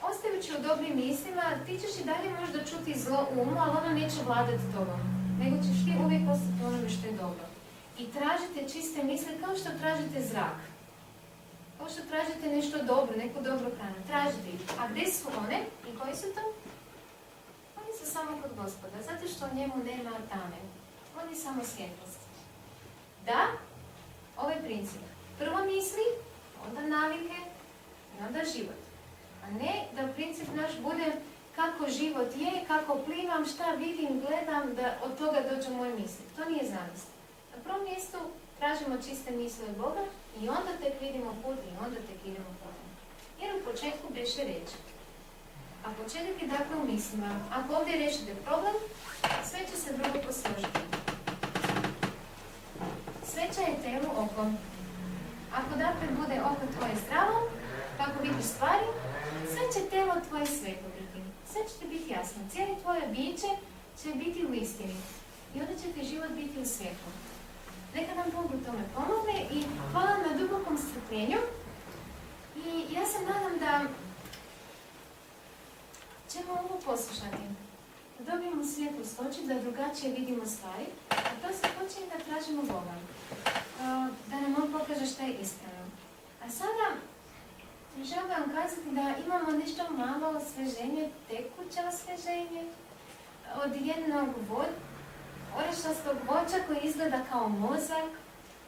ostajući u dobrim mislima, ti ćeš i dalje možda čuti zlo u umu, ali ona neće vladati tobom. Nego ćeš ti uvijek ostati onome što je dobro. I tražite čiste misli kao što tražite zrak. Kao što tražite nešto dobro, neku dobru hranu. Tražite ih. A gdje su one? I koji su to? Oni su samo kod Gospoda, zato što u njemu nema tame. On je samo svjetlost. Da, ovaj princip. Prvo misli, onda navike i onda život. A ne da princip naš bude kako život je, kako plivam, šta vidim, gledam, da od toga dođu moje misli. To nije znanost. Na prvom mjestu tražimo čiste misli od Boga i onda tek vidimo put i onda tek idemo putem. Jer u početku beše reći. A početak je dakle u mislima. Ako ovdje rešite problem, sve će se drugo posložiti. Sveća je telu oko. Ako dakle bude oko tvoje zdravo, kako vidiš stvari, sve će telo tvoje svetlo biti. Sve će ti biti jasno. Cijeli tvoje biće će biti u istini. I onda će ti život biti u svijetlu. Neka nam Bog u tome pomogne i hvala na dubokom strpljenju. I ja se nadam da ćemo ovo poslušati. Da dobijemo svjetlost oči, da drugačije vidimo stvari. A to se počinje da tražimo Boga. Da nam on pokaže šta je ispravno. A sada Želim vam kazati da imamo nešto malo osveženje, tekuće osveženje od jednog orešastog voća koji izgleda kao mozak,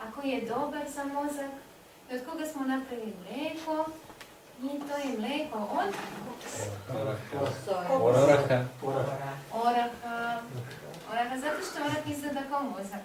a koji je dobar za mozak, i od koga smo napravili mlijeko, i to je mlijeko od Oraha. oraha, zato što orah izgleda kao mozak.